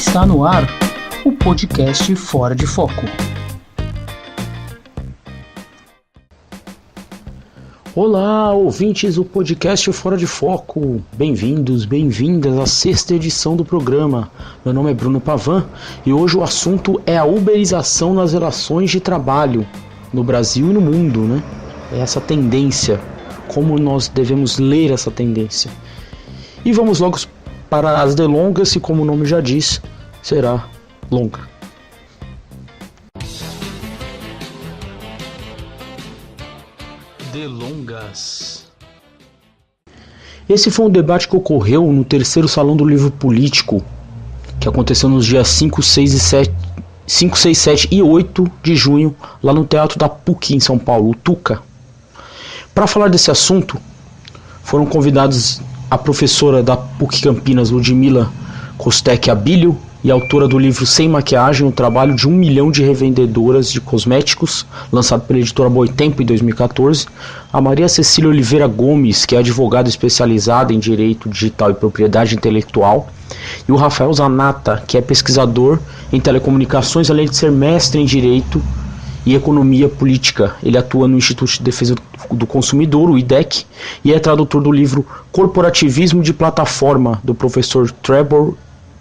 Está no ar o podcast Fora de Foco. Olá, ouvintes do podcast Fora de Foco. Bem-vindos, bem-vindas à sexta edição do programa. Meu nome é Bruno Pavan e hoje o assunto é a uberização nas relações de trabalho no Brasil e no mundo, né? É essa tendência, como nós devemos ler essa tendência. E vamos logo para as delongas, e como o nome já diz, será longa. Delongas. Esse foi um debate que ocorreu no terceiro Salão do Livro Político, que aconteceu nos dias 5, 6, 7 e 8 de junho, lá no Teatro da PUC em São Paulo, o Tuca. Para falar desse assunto, foram convidados a professora da PUC Campinas, Ludmila Costec Abílio, e autora do livro Sem Maquiagem, o trabalho de 1 milhão de revendedoras de cosméticos, lançado pela editora Boitempo em 2014, a Maria Cecília Oliveira Gomes, que é advogada especializada em Direito Digital e Propriedade Intelectual, e o Rafael Zanata, que é pesquisador em telecomunicações, além de ser mestre em Direito e Economia Política. Ele atua no Instituto de Defesa do Consumidor, o IDEC, e é tradutor do livro Corporativismo de Plataforma, do professor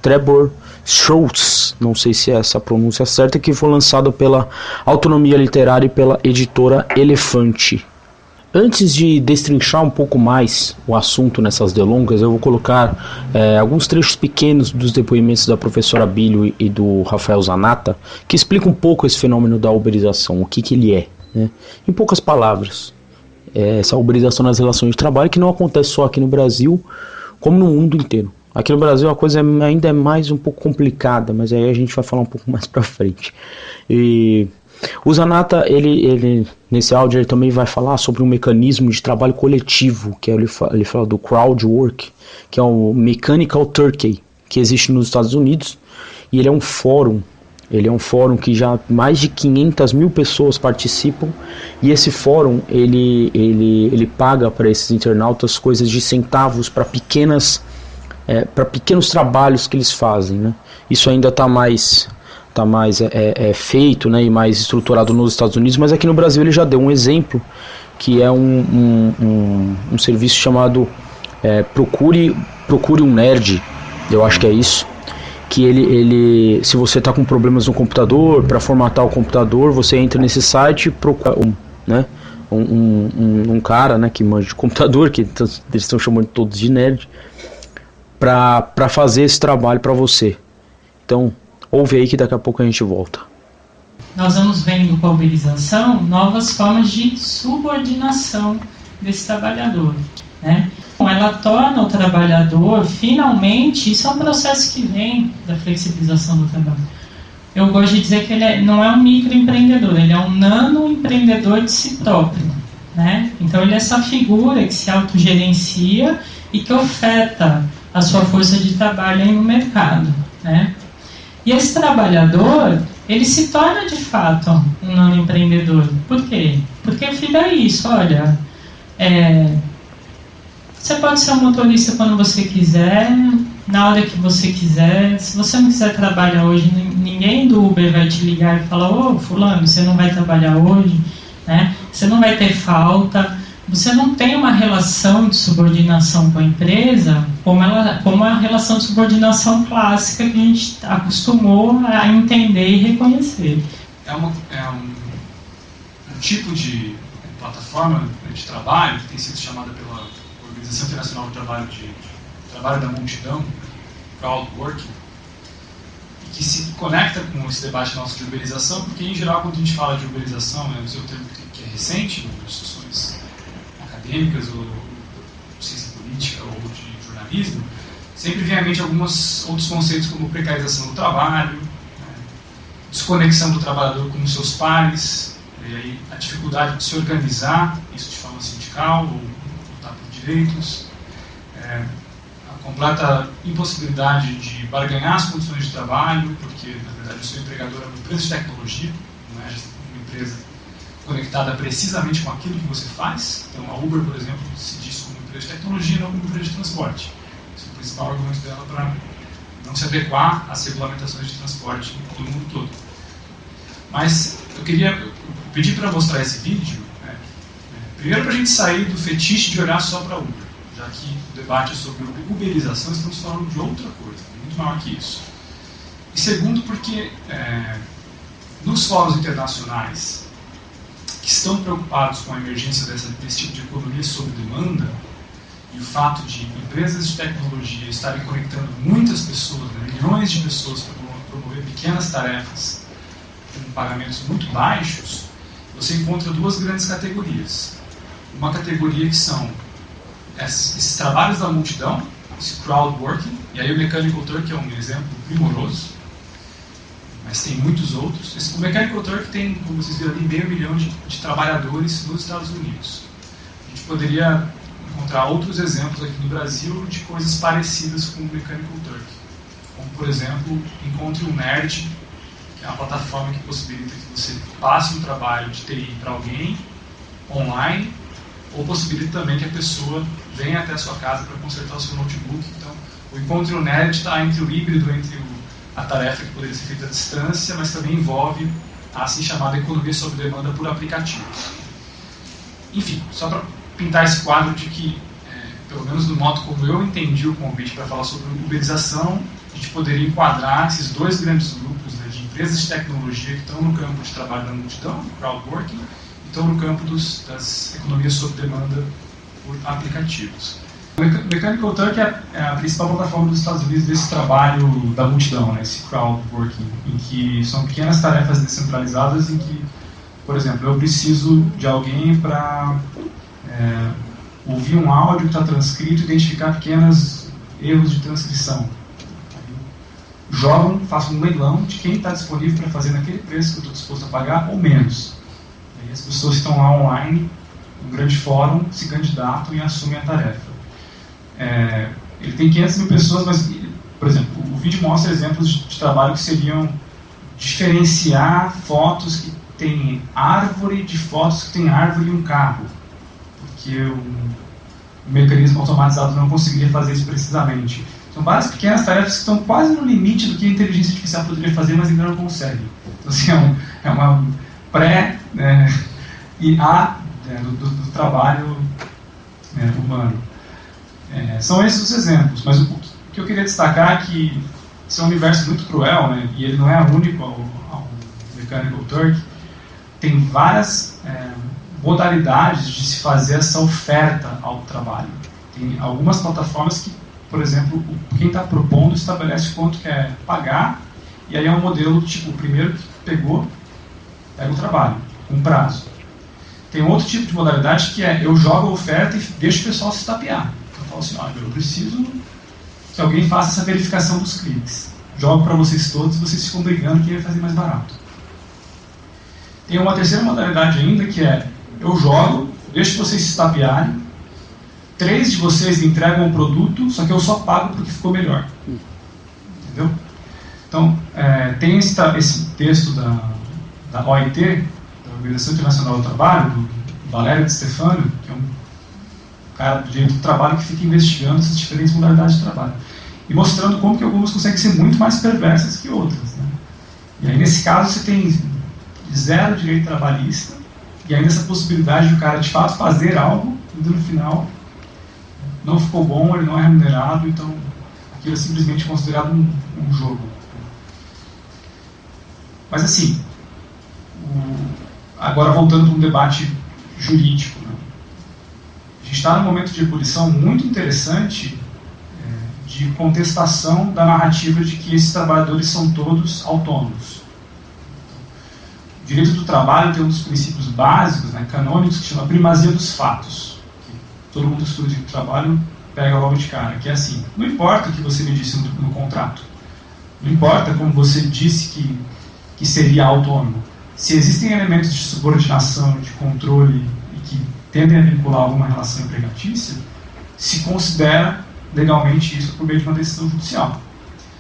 Trebor Schultz, não sei se é essa a pronúncia certa, que foi lançado pela Autonomia Literária e pela editora Elefante. Antes de destrinchar um pouco mais o assunto nessas delongas, eu vou colocar alguns trechos pequenos dos depoimentos da professora Abílio e do Rafael Zanata, que explicam um pouco esse fenômeno da uberização, o que ele é, né? Em poucas palavras, essa uberização nas relações de trabalho que não acontece só aqui no Brasil, como no mundo inteiro. Aqui no Brasil a coisa ainda é mais um pouco complicada, mas aí a gente vai falar um pouco mais pra frente. E o Zanata, ele nesse áudio, ele também vai falar sobre um mecanismo de trabalho coletivo, que ele fala do crowd work, que é o Mechanical Turkey, que existe nos Estados Unidos, e ele é um fórum que já mais de 500 mil pessoas participam, e esse fórum, ele paga para esses internautas coisas de centavos para pequenos trabalhos que eles fazem, né? Isso ainda está mais feito, né, e mais estruturado nos Estados Unidos, mas aqui no Brasil ele já deu um exemplo, que é um serviço chamado Procure um Nerd, eu acho que é isso, que ele se você está com problemas no computador, para formatar o computador, você entra nesse site e procura um cara, né, que manja de computador, que eles estão chamando todos de nerd, para fazer esse trabalho para você. Então, ouve aí que daqui a pouco a gente volta. Nós vamos vendo com a uberização novas formas de subordinação desse trabalhador, né? Ela torna o trabalhador, finalmente, isso é um processo que vem da flexibilização do trabalho. Eu gosto de dizer que ele não é um microempreendedor, ele é um nanoempreendedor de si próprio, né? Então ele é essa figura que se autogerencia e que oferta a sua força de trabalho aí no mercado, né? E esse trabalhador, ele se torna de fato um nanoempreendedor. Por quê? Porque filho é isso, olha, você pode ser um motorista quando você quiser, na hora que você quiser. Se você não quiser trabalhar hoje, ninguém do Uber vai te ligar e falar: ô fulano, você não vai trabalhar hoje, né? Você não vai ter falta. Você não tem uma relação de subordinação com a empresa como a relação de subordinação clássica que a gente acostumou a entender e reconhecer. É um tipo de plataforma de trabalho que tem sido chamada pela Organização Internacional do Trabalho de Trabalho da Multidão, crowd working, e que se conecta com esse debate nosso de uberização, porque em geral quando a gente fala de uberização, usei o termo que é recente, nas discussões acadêmicas ou de ciência política ou de jornalismo, sempre vem à mente alguns outros conceitos como precarização do trabalho, desconexão do trabalhador com os seus pares, e aí a dificuldade de se organizar, isso de forma sindical ou lutar por direitos, a completa impossibilidade de barganhar as condições de trabalho, porque na verdade eu sou empregador de uma empresa de tecnologia, não é uma empresa conectada precisamente com aquilo que você faz. Então a Uber, por exemplo, se diz como empresa de tecnologia, não como empresa de transporte. Esse é o principal argumento dela para não se adequar às regulamentações de transporte do mundo todo. Mas eu queria pedir para mostrar esse vídeo, primeiro para a gente sair do fetiche de olhar só para Uber, já que o debate é sobre uberização, estamos falando de outra coisa, muito maior que isso. E segundo, porque nos fóruns internacionais que estão preocupados com a emergência desse tipo de economia sob demanda, e o fato de empresas de tecnologia estarem conectando muitas pessoas, milhões de pessoas para promover pequenas tarefas com pagamentos muito baixos, você encontra duas grandes categorias. Uma categoria que são esses trabalhos da multidão, esse crowd working, e aí o Mechanical Turk é um exemplo primoroso, mas tem muitos outros. O Mechanical Turk tem, como vocês viram ali, 500 mil de trabalhadores nos Estados Unidos. A gente poderia encontrar outros exemplos aqui no Brasil de coisas parecidas com o Mechanical Turk. Como, por exemplo, Encontre um Nerd, que é uma plataforma que possibilita que você passe um trabalho de TI para alguém online, ou possibilita também que a pessoa venha até a sua casa para consertar o seu notebook. Então, o Encontre um Nerd está entre o híbrido, entre a tarefa que poderia ser feita à distância, mas também envolve a assim chamada economia sob demanda por aplicativos. Enfim, só para pintar esse quadro de que, pelo menos do modo como eu entendi o convite para falar sobre uberização, a gente poderia enquadrar esses dois grandes grupos, de empresas de tecnologia que estão no campo de trabalho da multidão, do crowdworking, e estão no campo das economias sob demanda por aplicativos. O Mechanical Turk é a principal plataforma dos Estados Unidos desse trabalho da multidão, esse crowdworking, em que são pequenas tarefas descentralizadas em que, por exemplo, eu preciso de alguém para ouvir um áudio que está transcrito e identificar pequenos erros de transcrição. Faço um leilão de quem está disponível para fazer naquele preço que eu estou disposto a pagar ou menos. E as pessoas estão lá online, um grande fórum, se candidatam e assumem a tarefa. Ele tem 500 mil pessoas, mas, por exemplo, o vídeo mostra exemplos de trabalho que seriam diferenciar fotos que tem árvore de fotos que tem árvore e um carro, porque o mecanismo automatizado não conseguiria fazer isso precisamente. São várias pequenas tarefas que estão quase no limite do que a inteligência artificial poderia fazer, mas ainda não consegue. Então, assim, é uma pré-IA do trabalho humano. São esses os exemplos, mas o que eu queria destacar é que esse é um universo muito cruel, né, e ele não é único ao Mechanical Turk. Tem várias modalidades de se fazer essa oferta ao trabalho. Tem algumas plataformas que, por exemplo, quem está propondo estabelece quanto quer pagar, e aí é um modelo tipo, o primeiro que pegou, pega o trabalho, com prazo. Tem outro tipo de modalidade que é, eu jogo a oferta e deixo o pessoal se tapear. Eu falo assim, olha, eu preciso que alguém faça essa verificação dos cliques. Jogo para vocês todos e vocês ficam brigando quem vai fazer mais barato. Tem uma terceira modalidade ainda que é, eu jogo, deixo vocês se tapearem, 3 de vocês me entregam o produto, só que eu só pago porque ficou melhor. Entendeu? Então, tem esse texto da OIT, da Organização Internacional do Trabalho, do Valério de Stefano, que é um cara do direito do trabalho que fica investigando essas diferentes modalidades de trabalho. E mostrando como que algumas conseguem ser muito mais perversas que outras. Né? E aí, nesse caso, você tem 0 direito trabalhista, e ainda essa possibilidade de o cara, de fato, fazer algo, e no final não ficou bom, ele não é remunerado, então aquilo é simplesmente considerado um jogo. Mas assim, agora voltando para um debate jurídico, né? A gente está num momento de ebulição muito interessante de contestação da narrativa de que esses trabalhadores são todos autônomos. O direito do trabalho tem um dos princípios básicos, né, canônicos, que chama primazia dos fatos. Todo mundo que estuda direito do trabalho pega logo de cara, que é assim, não importa o que você me disse no contrato, não importa como você disse que seria autônomo, se existem elementos de subordinação, de controle, e que tendem a vincular alguma relação empregatícia, se considera legalmente isso por meio de uma decisão judicial.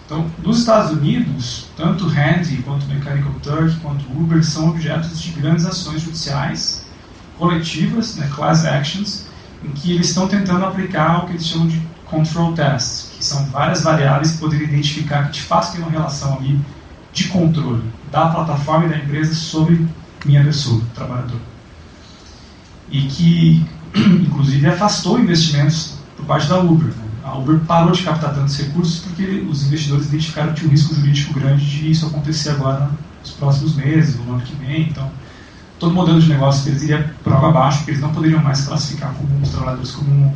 Então, nos Estados Unidos, tanto Handy, quanto Mechanical Turk, quanto Uber, são objetos de grandes ações judiciais, coletivas, né, class actions, em que eles estão tentando aplicar o que eles chamam de control tests, que são várias variáveis que poderiam identificar que de fato tem uma relação ali de controle da plataforma e da empresa sobre minha pessoa, trabalhador. E que, inclusive, afastou investimentos por parte da Uber, né? A Uber parou de captar tantos recursos porque os investidores identificaram que tinha um risco jurídico grande de isso acontecer agora nos próximos meses, no ano que vem. Então, todo modelo de negócio deles iria por água abaixo, porque eles não poderiam mais classificar como os trabalhadores como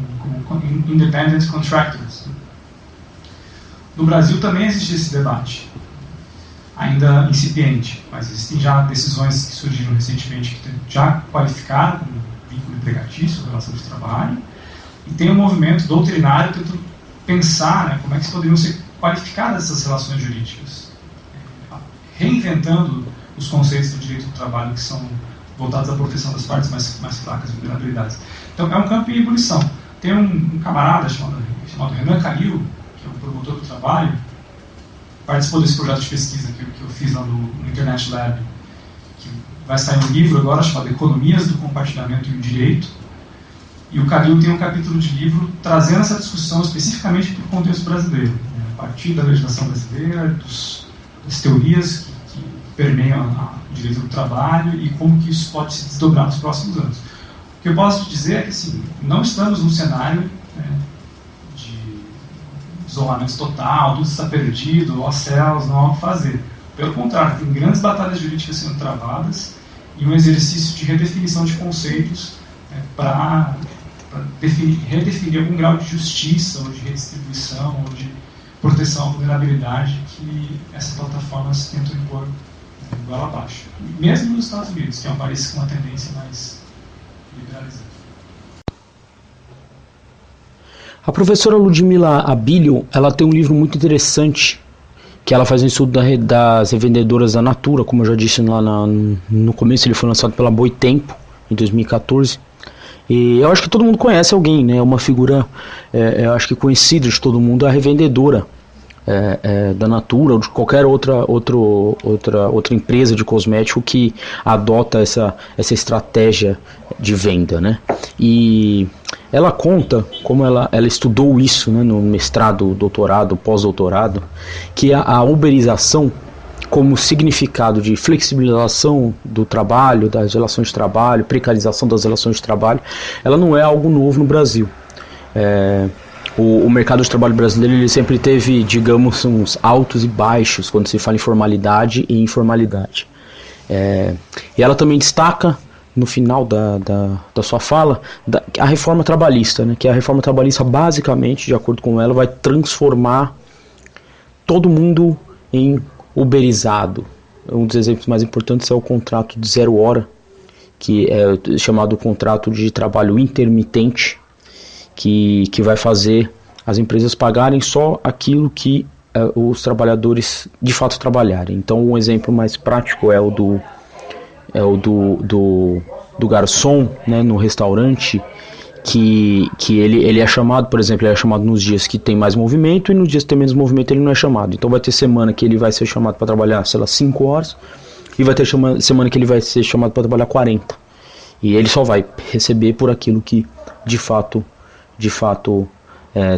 independent contractors. No Brasil também existe esse debate, ainda incipiente, mas existem já decisões que surgiram recentemente que já qualificaram como vínculo empregatício, relação de trabalho, e tem um movimento doutrinário tentando pensar, né, como é que poderiam ser qualificadas essas relações jurídicas, reinventando os conceitos do direito do trabalho que são voltados à proteção das partes mais fracas, vulnerabilidades. Então, é um campo em ebulição. Tem um camarada chamado Renan Calil, que é um promotor do trabalho, participou desse projeto de pesquisa que eu fiz lá no Internet Lab, que vai sair um livro agora chamado Economias do Compartilhamento e o Direito, e o Calil tem um capítulo de livro trazendo essa discussão especificamente para o contexto brasileiro, né, a partir da legislação brasileira, das teorias que permeiam o direito do trabalho e como que isso pode se desdobrar nos próximos anos. O que eu posso te dizer é que, assim, não estamos num cenário, né, de isolamento total, tudo está perdido, ó céus, não há o que fazer. Pelo contrário, tem grandes batalhas jurídicas sendo travadas e um exercício de redefinição de conceitos, né, para redefinir algum grau de justiça, ou de redistribuição, ou de proteção à vulnerabilidade que essas plataformas tentam impor igual abaixo. Mesmo nos Estados Unidos, que é um país com uma tendência mais liberalizada. A professora Ludmila Abílio, ela tem um livro muito interessante, que ela faz um estudo das revendedoras da Natura, como eu já disse lá no começo, ele foi lançado pela Boitempo, em 2014. E eu acho que todo mundo conhece alguém, né? Uma figura, eu acho que conhecida de todo mundo, a revendedora da Natura ou de qualquer outra empresa de cosmético que adota essa estratégia de venda, né? E ela conta como ela estudou isso, né, no mestrado, doutorado, pós-doutorado, que a uberização, como significado de flexibilização do trabalho, das relações de trabalho, precarização das relações de trabalho, ela não é algo novo no Brasil. O mercado de trabalho brasileiro, ele sempre teve, digamos, uns altos e baixos quando se fala em formalidade e informalidade. E ela também destaca, no final da sua fala, a reforma trabalhista, né, que a reforma trabalhista, basicamente, de acordo com ela, vai transformar todo mundo em uberizado. Um dos exemplos mais importantes é o contrato de 0 hora, que é chamado contrato de trabalho intermitente, que vai fazer as empresas pagarem só aquilo que os trabalhadores de fato trabalharem. Então, um exemplo mais prático é o do garçom, né, no restaurante, que ele é chamado, por exemplo, ele é chamado nos dias que tem mais movimento, e nos dias que tem menos movimento ele não é chamado. Então vai ter semana que ele vai ser chamado para trabalhar, sei lá, 5 horas, e vai ter semana que ele vai ser chamado para trabalhar 40. E ele só vai receber por aquilo que de fato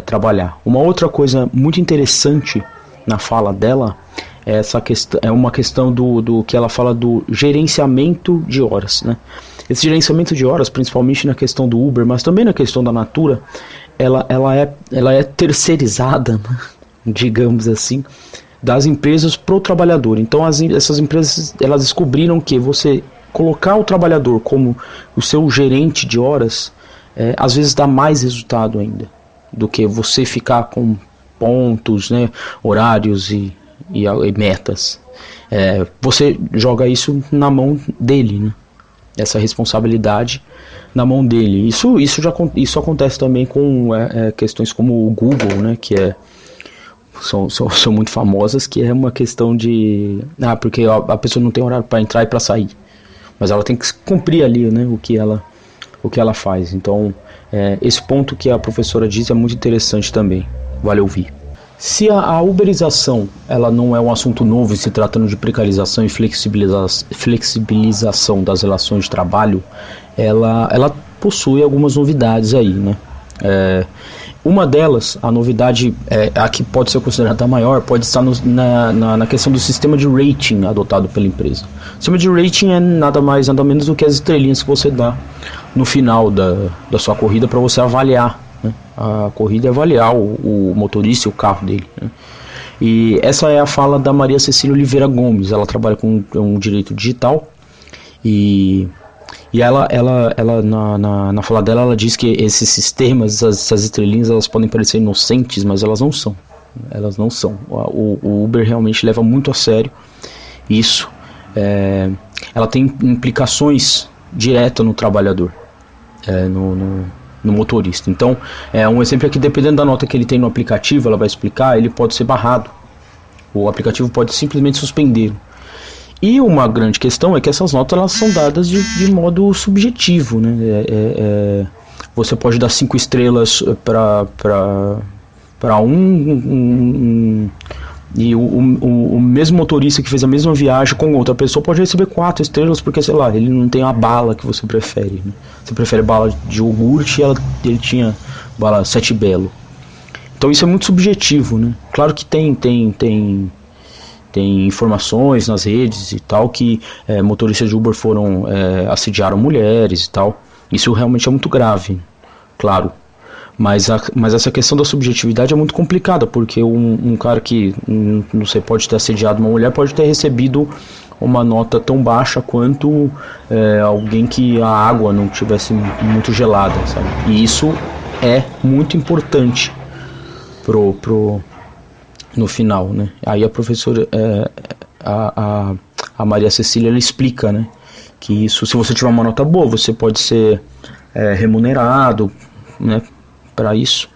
trabalhar. Uma outra coisa muito interessante na fala dela é uma questão do que ela fala do gerenciamento de horas, né? Esse gerenciamento de horas, principalmente na questão do Uber, mas também na questão da Natura, ela é terceirizada, né, digamos assim, das empresas para o trabalhador. Então essas empresas, elas descobriram que você colocar o trabalhador como o seu gerente de horas, às vezes dá mais resultado ainda do que você ficar com pontos, né, horários e metas. Você joga isso na mão dele, né? Essa responsabilidade na mão dele. Isso acontece também com questões como o Google, né, que são muito famosas, que é uma questão de porque a pessoa não tem horário para entrar e para sair, mas ela tem que cumprir ali, né, o que ela faz. Então esse ponto que a professora diz é muito interessante também, vale ouvir. Se a uberização ela não é um assunto novo, se tratando de precarização e flexibilização das relações de trabalho, ela possui algumas novidades aí, né? Uma delas, a novidade, a que pode ser considerada a maior, pode estar na questão do sistema de rating adotado pela empresa. O sistema de rating é nada mais, nada menos do que as estrelinhas que você dá no final da sua corrida para você avaliar, né? A corrida é avaliar o motorista e o carro dele, né? E essa é a fala da Maria Cecília Oliveira Gomes. Ela trabalha com um direito digital e ela na fala dela, ela diz que esses sistemas, essas estrelinhas, elas podem parecer inocentes, mas elas não são. Elas não são. O Uber realmente leva muito a sério isso. Ela tem implicações diretas no trabalhador, no motorista. Então, um exemplo é que, dependendo da nota que ele tem no aplicativo, ela vai explicar, ele pode ser barrado. O aplicativo pode simplesmente suspendê-lo. E uma grande questão é que essas notas, elas são dadas de modo subjetivo, né? Você pode dar 5 estrelas para e o mesmo motorista que fez a mesma viagem com outra pessoa pode receber 4 estrelas porque, sei lá, ele não tem a bala que você prefere, né? Você prefere bala de iogurte e ele tinha bala 7 Belo. Então isso é muito subjetivo, né? Claro que tem informações nas redes e tal que motoristas de Uber assediaram mulheres e tal. Isso realmente é muito grave, claro. Mas essa questão da subjetividade é muito complicada, porque um cara que, não sei, pode ter assediado uma mulher, pode ter recebido uma nota tão baixa quanto alguém que a água não tivesse muito gelada, sabe? E isso é muito importante no final, né? Aí a professora, a Maria Cecília, ela explica, né, que isso, se você tiver uma nota boa, você pode ser remunerado, né, para isso,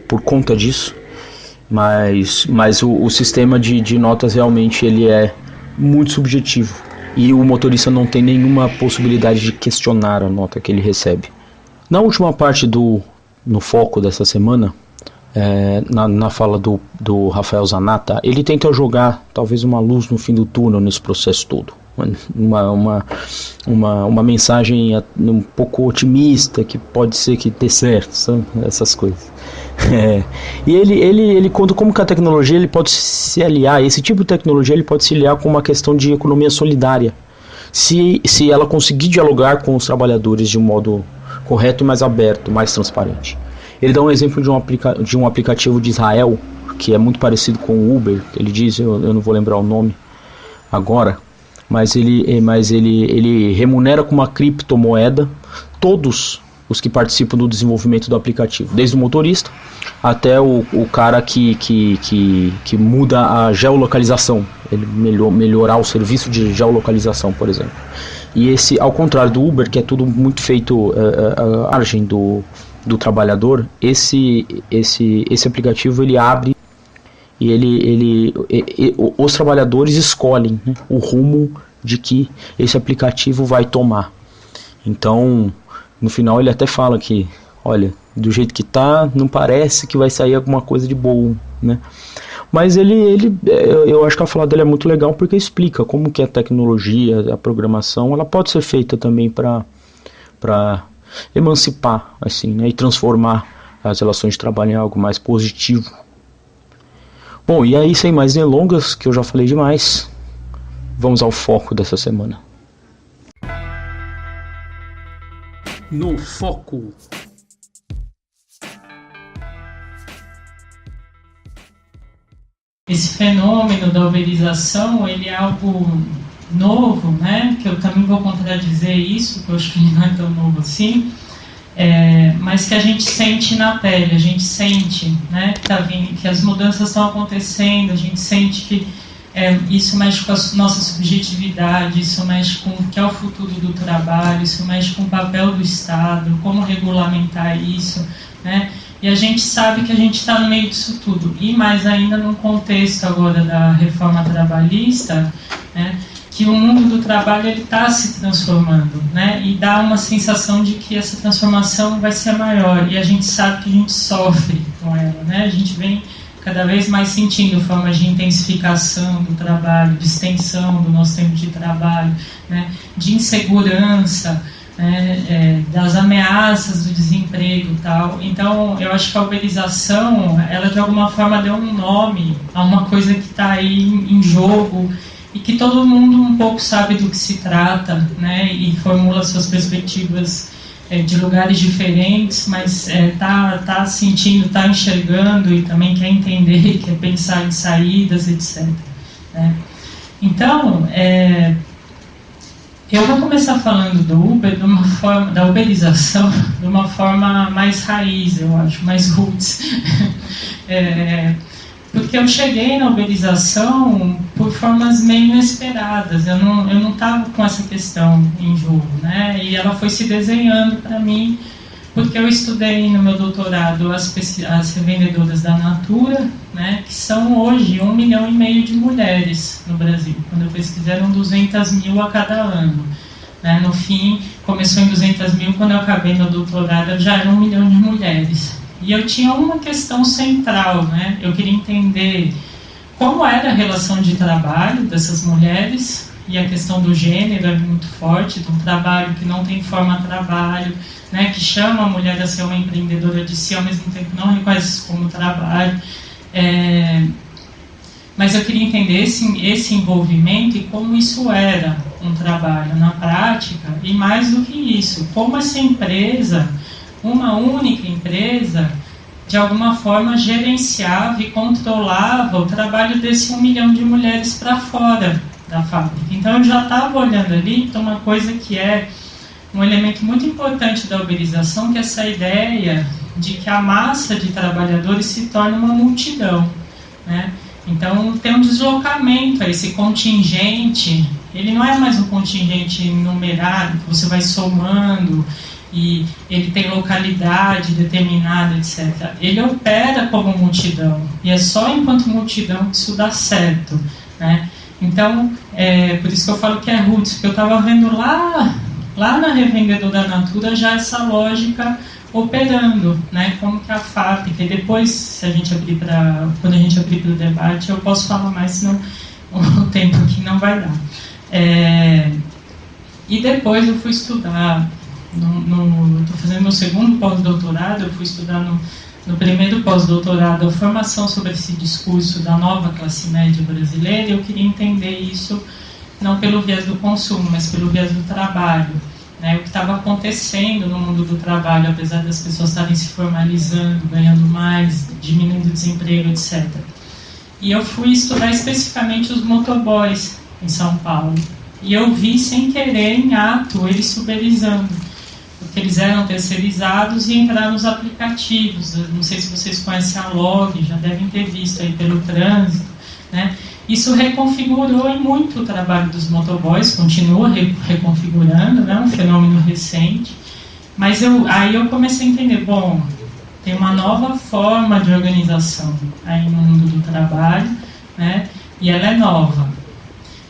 por conta disso, mas o sistema de notas realmente ele é muito subjetivo e o motorista não tem nenhuma possibilidade de questionar a nota que ele recebe. Na última parte no foco dessa semana, na fala do Rafael Zanata, ele tenta jogar talvez uma luz no fim do túnel nesse processo todo, uma mensagem um pouco otimista, que pode ser que dê certo, sabe? Essas coisas. E ele conta como que a tecnologia ele pode se aliar, esse tipo de tecnologia ele pode se aliar com uma questão de economia solidária, se ela conseguir dialogar com os trabalhadores de um modo correto e mais aberto, mais transparente. Ele dá um exemplo de um aplicativo de Israel, que é muito parecido com o Uber. Ele diz, eu não vou lembrar o nome agora, mas ele remunera com uma criptomoeda todos os que participam do desenvolvimento do aplicativo, desde o motorista até o cara que muda a geolocalização, ele melhorar o serviço de geolocalização, por exemplo. E esse, ao contrário do Uber, que é tudo muito feito à margem do trabalhador, esse aplicativo ele abre e os trabalhadores escolhem, né, o rumo de que esse aplicativo vai tomar. Então, no final ele até fala que, olha, do jeito que tá, não parece que vai sair alguma coisa de bom, né? Mas eu acho que a fala dele é muito legal porque explica como que a tecnologia, a programação, ela pode ser feita também para emancipar, assim, né, e transformar as relações de trabalho em algo mais positivo. Bom, e aí, sem mais delongas, que eu já falei demais, vamos ao foco dessa semana. No foco. Esse fenômeno da uberização, ele é algo novo, né? Que eu também vou contradizer isso, que eu acho que não é tão novo assim, mas que a gente sente na pele, a gente sente, né, que as mudanças estão acontecendo, a gente sente que isso mexe com a nossa subjetividade, isso mexe com o que é o futuro do trabalho, isso mexe com o papel do Estado, como regulamentar isso, né? E a gente sabe que a gente está no meio disso tudo, e mais ainda num contexto agora da reforma trabalhista, né, que o mundo do trabalho está se transformando, né, e dá uma sensação de que essa transformação vai ser maior, e a gente sabe que a gente sofre com ela, né, a gente vem cada vez mais sentindo formas de intensificação do trabalho, de extensão do nosso tempo de trabalho, né, de insegurança, né, das ameaças do desemprego e tal. Então, eu acho que a uberização, ela de alguma forma deu um nome a uma coisa que está aí em jogo e que todo mundo um pouco sabe do que se trata, né, e formula suas perspectivas de lugares diferentes, mas tá sentindo, está enxergando e também quer entender, quer pensar em saídas, etc. Né? Então, eu vou começar falando do Uber de uma forma, da uberização, de uma forma mais raiz, eu acho, mais roots. Porque eu cheguei na uberização por formas meio inesperadas, eu não estava com essa questão em jogo, né? E ela foi se desenhando para mim, porque eu estudei no meu doutorado as revendedoras da Natura, né, que são hoje 1,5 milhão de mulheres no Brasil. Quando eu pesquisei, eram 200 mil a cada ano. Né? No fim, começou em 200 mil, quando eu acabei meu doutorado, já eram 1 milhão de mulheres. E eu tinha uma questão central, né? Eu queria entender como era a relação de trabalho dessas mulheres, e a questão do gênero é muito forte, de um trabalho que não tem trabalho, né, que chama a mulher a ser uma empreendedora de si, ao mesmo tempo não reconhece isso como trabalho. Mas eu queria entender esse envolvimento e como isso era um trabalho na prática, e mais do que isso, como essa empresa, uma única empresa, de alguma forma gerenciava e controlava o trabalho desse 1 milhão de mulheres para fora da fábrica. Então eu já estava olhando ali para uma coisa que é um elemento muito importante da uberização, que é essa ideia de que a massa de trabalhadores se torna uma multidão, né? Então tem um deslocamento, esse contingente, ele não é mais um contingente numerário, que você vai somando, e ele tem localidade determinada, etc. Ele opera como multidão, e é só enquanto multidão que isso dá certo, né? Então, por isso que eu falo que é roots, porque eu estava vendo lá na revendedora da Natura já essa lógica operando, né? Como que a fábrica, e depois, se a gente abrir quando a gente abrir para o debate, eu posso falar mais, senão o tempo aqui não vai dar. E depois eu fui estudar, estou fazendo meu segundo pós-doutorado, eu fui estudar no primeiro pós-doutorado a formação sobre esse discurso da nova classe média brasileira, e eu queria entender isso não pelo viés do consumo, mas pelo viés do trabalho, né? O que estava acontecendo no mundo do trabalho, apesar das pessoas estarem se formalizando, ganhando mais, diminuindo o desemprego, etc. E eu fui estudar especificamente os motoboys em São Paulo, e eu vi sem querer, em ato, eles se uberizando, porque eles eram terceirizados e entraram nos aplicativos. Eu não sei se vocês conhecem a Log, já devem ter visto aí pelo trânsito, né? Isso reconfigurou em muito o trabalho dos motoboys, continua reconfigurando, né? Um fenômeno recente. Mas aí eu comecei a entender, bom, tem uma nova forma de organização aí no mundo do trabalho, né? E ela é nova.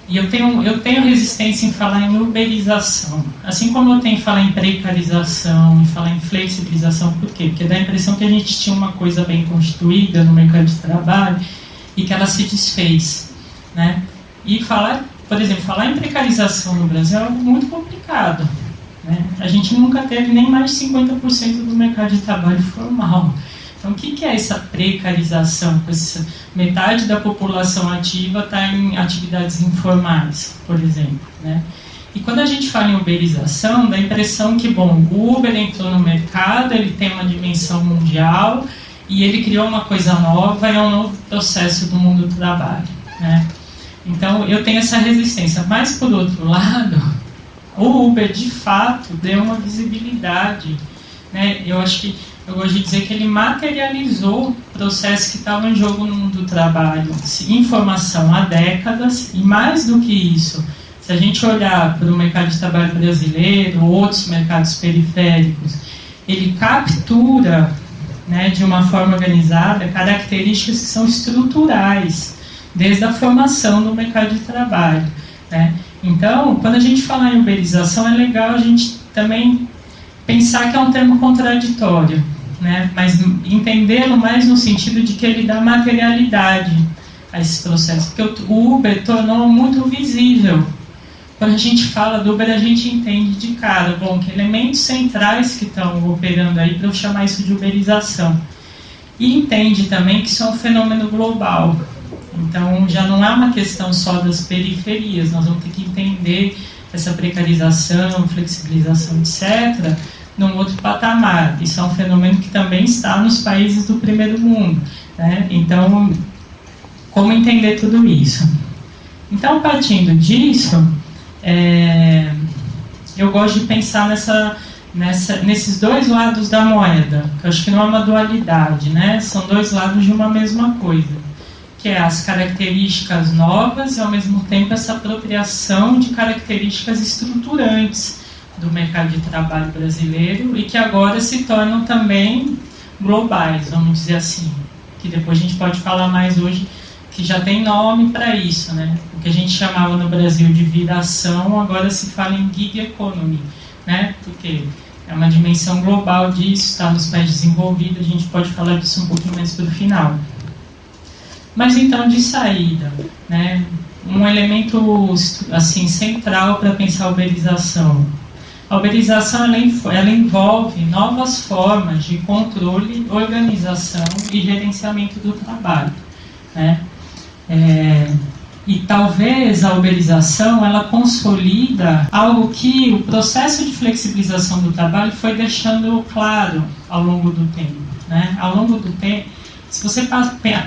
E eu tenho resistência em falar em uberização, assim como eu tenho em falar em precarização, em falar em flexibilização. Por quê? Porque dá a impressão que a gente tinha uma coisa bem constituída no mercado de trabalho e que ela se desfez, né? E por exemplo, falar em precarização no Brasil é algo muito complicado, né? A gente nunca teve nem mais de 50% do mercado de trabalho formal. Então, o que é essa precarização? Metade da população ativa está em atividades informais, por exemplo, né? E quando a gente fala em uberização, dá a impressão que, bom, o Uber entrou no mercado, ele tem uma dimensão mundial e ele criou uma coisa nova, é um novo processo do mundo do trabalho, né? Então, eu tenho essa resistência. Mas, por outro lado, o Uber, de fato, deu uma visibilidade, né? Eu gosto de dizer que ele materializou processos que estavam em jogo no mundo do trabalho, informação há décadas, e mais do que isso, se a gente olhar para o mercado de trabalho brasileiro ou outros mercados periféricos, ele captura, né, de uma forma organizada características que são estruturais, desde a formação do mercado de trabalho, né? Então, quando a gente fala em uberização, é legal a gente também pensar que é um termo contraditório, né? Mas entendê-lo mais no sentido de que ele dá materialidade a esse processo, porque o Uber tornou muito visível quando a gente fala do Uber, a gente entende de cara, bom, que elementos centrais que estão operando aí para eu chamar isso de uberização. E entende também que isso é um fenômeno global. Então, já não é uma questão só das periferias, nós vamos ter que entender essa precarização, flexibilização, etc., num outro patamar. Isso é um fenômeno que também está nos países do primeiro mundo, né? Então, como entender tudo isso? Então, partindo disso, eu gosto de pensar nesses dois lados da moeda, que eu acho que não é uma dualidade, né? São dois lados de uma mesma coisa, que é as características novas e, ao mesmo tempo, essa apropriação de características estruturantes do mercado de trabalho brasileiro e que agora se tornam também globais, vamos dizer assim, que depois a gente pode falar mais hoje, que já tem nome para isso, né? O que a gente chamava no Brasil de viração, agora se fala em gig economy, né? Porque é uma dimensão global disso, está nos países desenvolvidos, a gente pode falar disso um pouquinho mais para o final. Mas então, de saída, né? Um elemento assim, central para pensar a uberização. A uberização ela envolve novas formas de controle, organização e gerenciamento do trabalho, né? E talvez a uberização ela consolida algo que o processo de flexibilização do trabalho foi deixando claro ao longo do tempo, né? Ao longo do tempo, se você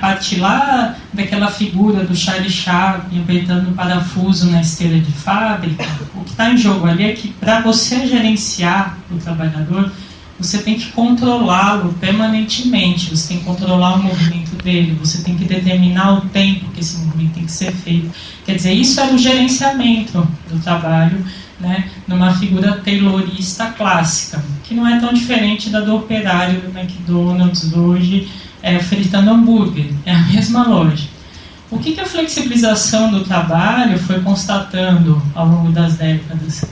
partir lá daquela figura do Charlie Chaplin apertando o parafuso na esteira de fábrica, o que está em jogo ali é que para você gerenciar o trabalhador, você tem que controlá-lo permanentemente, você tem que controlar o movimento dele, você tem que determinar o tempo que esse movimento tem que ser feito. Quer dizer, isso era o gerenciamento do trabalho, né, numa figura taylorista clássica, que não é tão diferente da do operário do McDonald's hoje, fritando hambúrguer, é a mesma lógica. O que a flexibilização do trabalho foi constatando ao longo das décadas?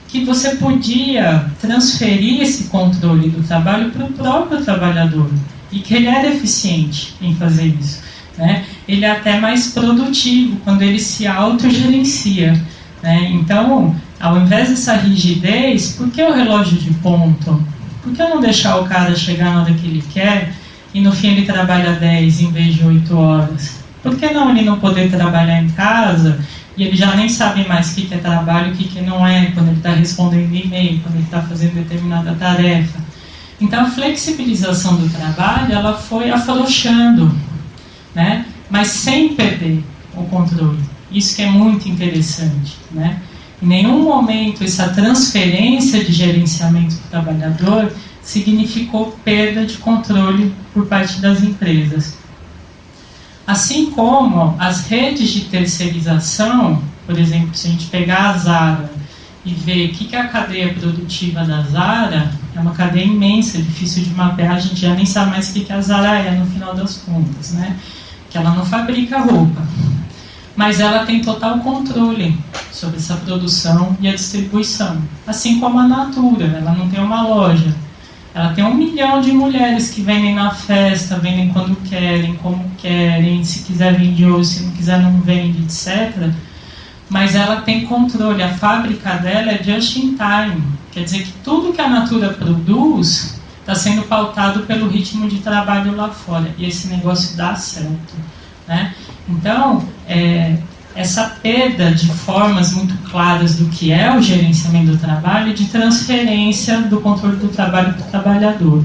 Que você podia transferir esse controle do trabalho para o próprio trabalhador e que ele era eficiente em fazer isso, né? Ele é até mais produtivo quando ele se autogerencia, né? Então, ao invés dessa rigidez, por que o relógio de ponto? Por que eu não deixar o cara chegar na hora que ele quer e no fim ele trabalha 10 em vez de 8 horas? Por que não ele não poder trabalhar em casa e ele já nem sabe mais o que é trabalho e o que não é, quando ele está respondendo e-mail, quando ele está fazendo determinada tarefa? Então, a flexibilização do trabalho, ela foi afrouxando, né? Mas sem perder o controle. Isso que é muito interessante, né? Em nenhum momento essa transferência de gerenciamento do trabalhador significou perda de controle por parte das empresas. Assim como as redes de terceirização, por exemplo, se a gente pegar a Zara e ver o que é a cadeia produtiva da Zara, é uma cadeia imensa, difícil de mapear, a gente já nem sabe mais o que a Zara é no final das contas, né? Que ela não fabrica roupa, mas ela tem total controle sobre essa produção e a distribuição, assim como a Natura, ela não tem uma loja. Ela tem 1 milhão de mulheres que vendem na festa, vendem quando querem, como querem, se quiser vende hoje, se não quiser não vende, etc. Mas ela tem controle, a fábrica dela é just in time. Quer dizer que tudo que a Natura produz está sendo pautado pelo ritmo de trabalho lá fora. E esse negócio dá certo, né? Então, essa perda de formas muito claras do que é o gerenciamento do trabalho e de transferência do controle do trabalho para o trabalhador.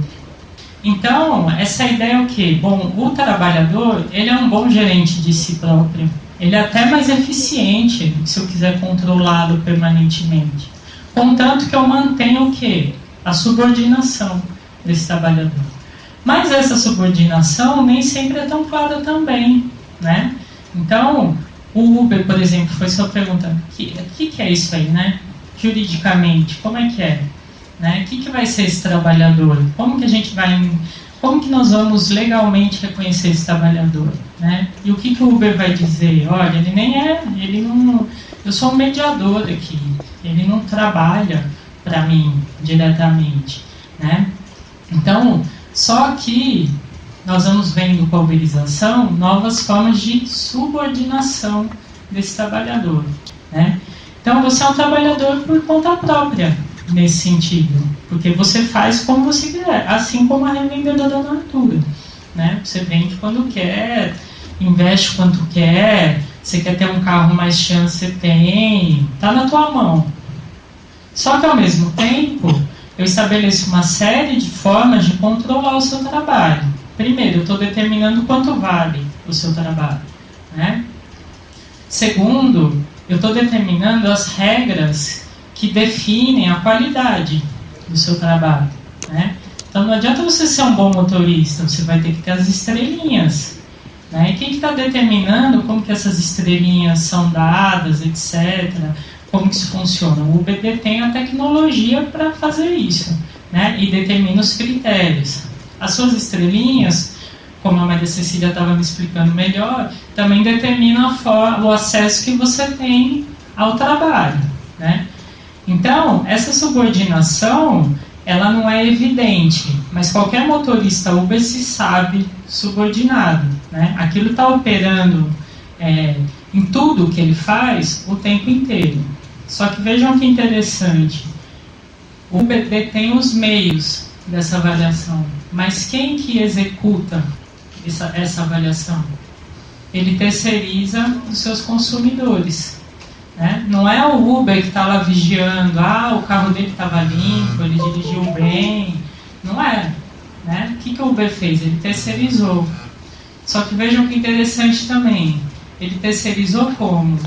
Então, essa ideia é o quê? Bom, o trabalhador, ele é um bom gerente de si próprio. Ele é até mais eficiente se eu quiser controlá-lo permanentemente. Contanto que eu mantenha o quê? A subordinação desse trabalhador. Mas essa subordinação nem sempre é tão clara também, né? Então, o Uber, por exemplo, foi sua pergunta, o que é isso aí, né? Juridicamente, como é que é? Né? O que vai ser esse trabalhador? Como que nós vamos legalmente reconhecer esse trabalhador? Né? E o que o Uber vai dizer? Olha, eu sou um mediador aqui, ele não trabalha para mim diretamente, né? Então, só que nós vamos vendo com a uberização novas formas de subordinação desse trabalhador, né? Então você é um trabalhador por conta própria, nesse sentido, porque você faz como você quiser, assim como a revendedora da Natura, né? Você vende quando quer, investe quanto quer, você quer ter um carro mais chance, você tem, está na tua mão. Só que ao mesmo tempo, eu estabeleço uma série de formas de controlar o seu trabalho. Primeiro, eu estou determinando quanto vale o seu trabalho, né? Segundo, eu estou determinando as regras que definem a qualidade do seu trabalho, né? Então não adianta você ser um bom motorista, você vai ter que ter as estrelinhas, né? E quem está determinando como que essas estrelinhas são dadas, etc., como que isso funciona? O UBD tem a tecnologia para fazer isso, né? E determina os critérios. As suas estrelinhas, como a Maria Cecília estava me explicando melhor, também determina o acesso que você tem ao trabalho, né? Então, essa subordinação, ela não é evidente, mas qualquer motorista Uber se sabe subordinado, né? Aquilo está operando em tudo que ele faz o tempo inteiro. Só que vejam que interessante, o Uber tem os meios dessa avaliação, mas quem que executa essa avaliação? Ele terceiriza os seus consumidores, né? Não é o Uber que está lá vigiando, o carro dele estava limpo, ele dirigiu bem, não é, né? O que o Uber fez? Ele terceirizou. Só que vejam que interessante também, ele terceirizou como?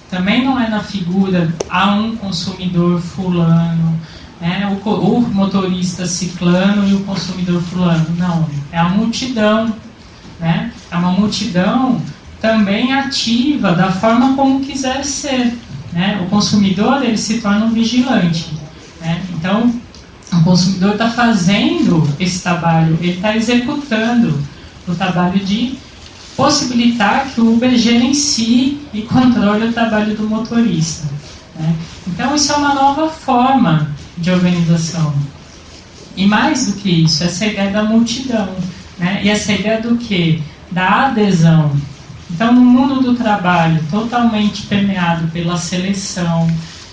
Também não é na figura a um consumidor fulano, né? O motorista ciclano e o consumidor fulano, não, é a multidão, né? É uma multidão também ativa da forma como quiser ser, né? O consumidor, ele se torna um vigilante, né? Então o consumidor está fazendo esse trabalho, ele está executando o trabalho de possibilitar que o Uber gerencie e controle o trabalho do motorista, né? Então isso é uma nova forma de organização. E mais do que isso, essa ideia da multidão, né? E essa ideia do quê? Da adesão. Então, no mundo do trabalho, totalmente permeado pela seleção,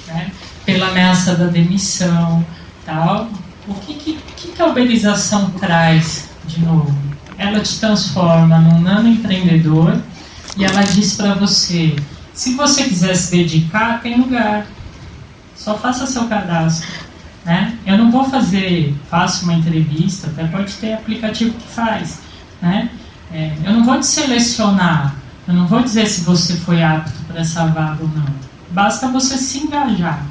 né? Pela ameaça da demissão, tal, o que a uberização traz de novo? Ela te transforma num nano-empreendedor e ela diz para você, se você quiser se dedicar, tem lugar, só faça seu cadastro, né? Eu não vou faço uma entrevista, até pode ter aplicativo que faz, né? Eu não vou te selecionar, eu não vou dizer se você foi apto para essa vaga ou não, basta você se engajar,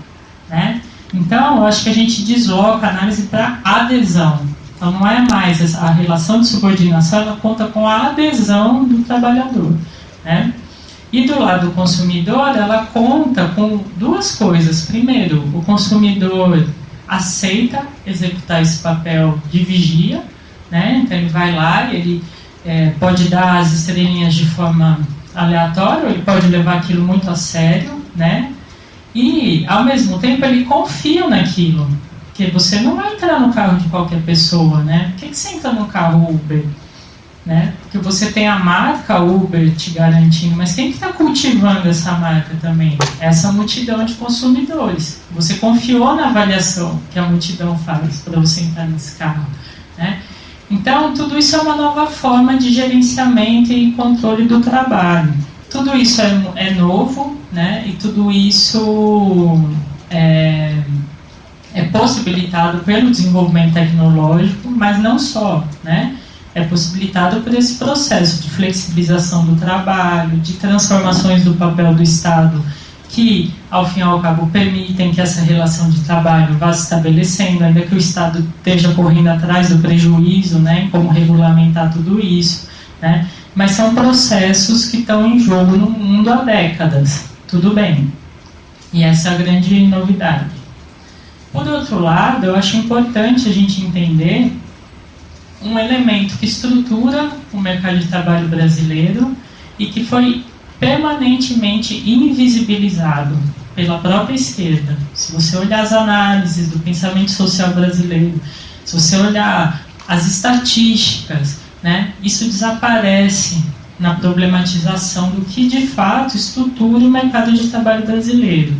né? Então, eu acho que a gente desloca a análise para adesão. Então, não é mais a relação de subordinação, ela conta com a adesão do trabalhador, né? E do lado do consumidor, ela conta com duas coisas. Primeiro, o consumidor aceita executar esse papel de vigia, né? Então, ele vai lá e ele pode dar as estrelinhas de forma aleatória, ele pode levar aquilo muito a sério, né? E, ao mesmo tempo, ele confia naquilo. Porque você não vai entrar no carro de qualquer pessoa, né? Por que você entra no carro Uber? Né? Porque você tem a marca Uber te garantindo, mas quem que está cultivando essa marca também? Essa multidão de consumidores. Você confiou na avaliação que a multidão faz para você entrar nesse carro, né? Então, tudo isso é uma nova forma de gerenciamento e controle do trabalho. Tudo isso é novo, né? E tudo isso é possibilitado pelo desenvolvimento tecnológico, mas não só, né? É possibilitado por esse processo de flexibilização do trabalho, de transformações do papel do Estado, que, ao fim e ao cabo, permitem que essa relação de trabalho vá se estabelecendo, ainda que o Estado esteja correndo atrás do prejuízo, né, em como regulamentar tudo isso, né? Mas são processos que estão em jogo no mundo há décadas, tudo bem. E essa é a grande novidade. Por outro lado, eu acho importante a gente entender um elemento que estrutura o mercado de trabalho brasileiro e que foi permanentemente invisibilizado pela própria esquerda. Se você olhar as análises do pensamento social brasileiro, se você olhar as estatísticas, né, isso desaparece na problematização do que de fato estrutura o mercado de trabalho brasileiro.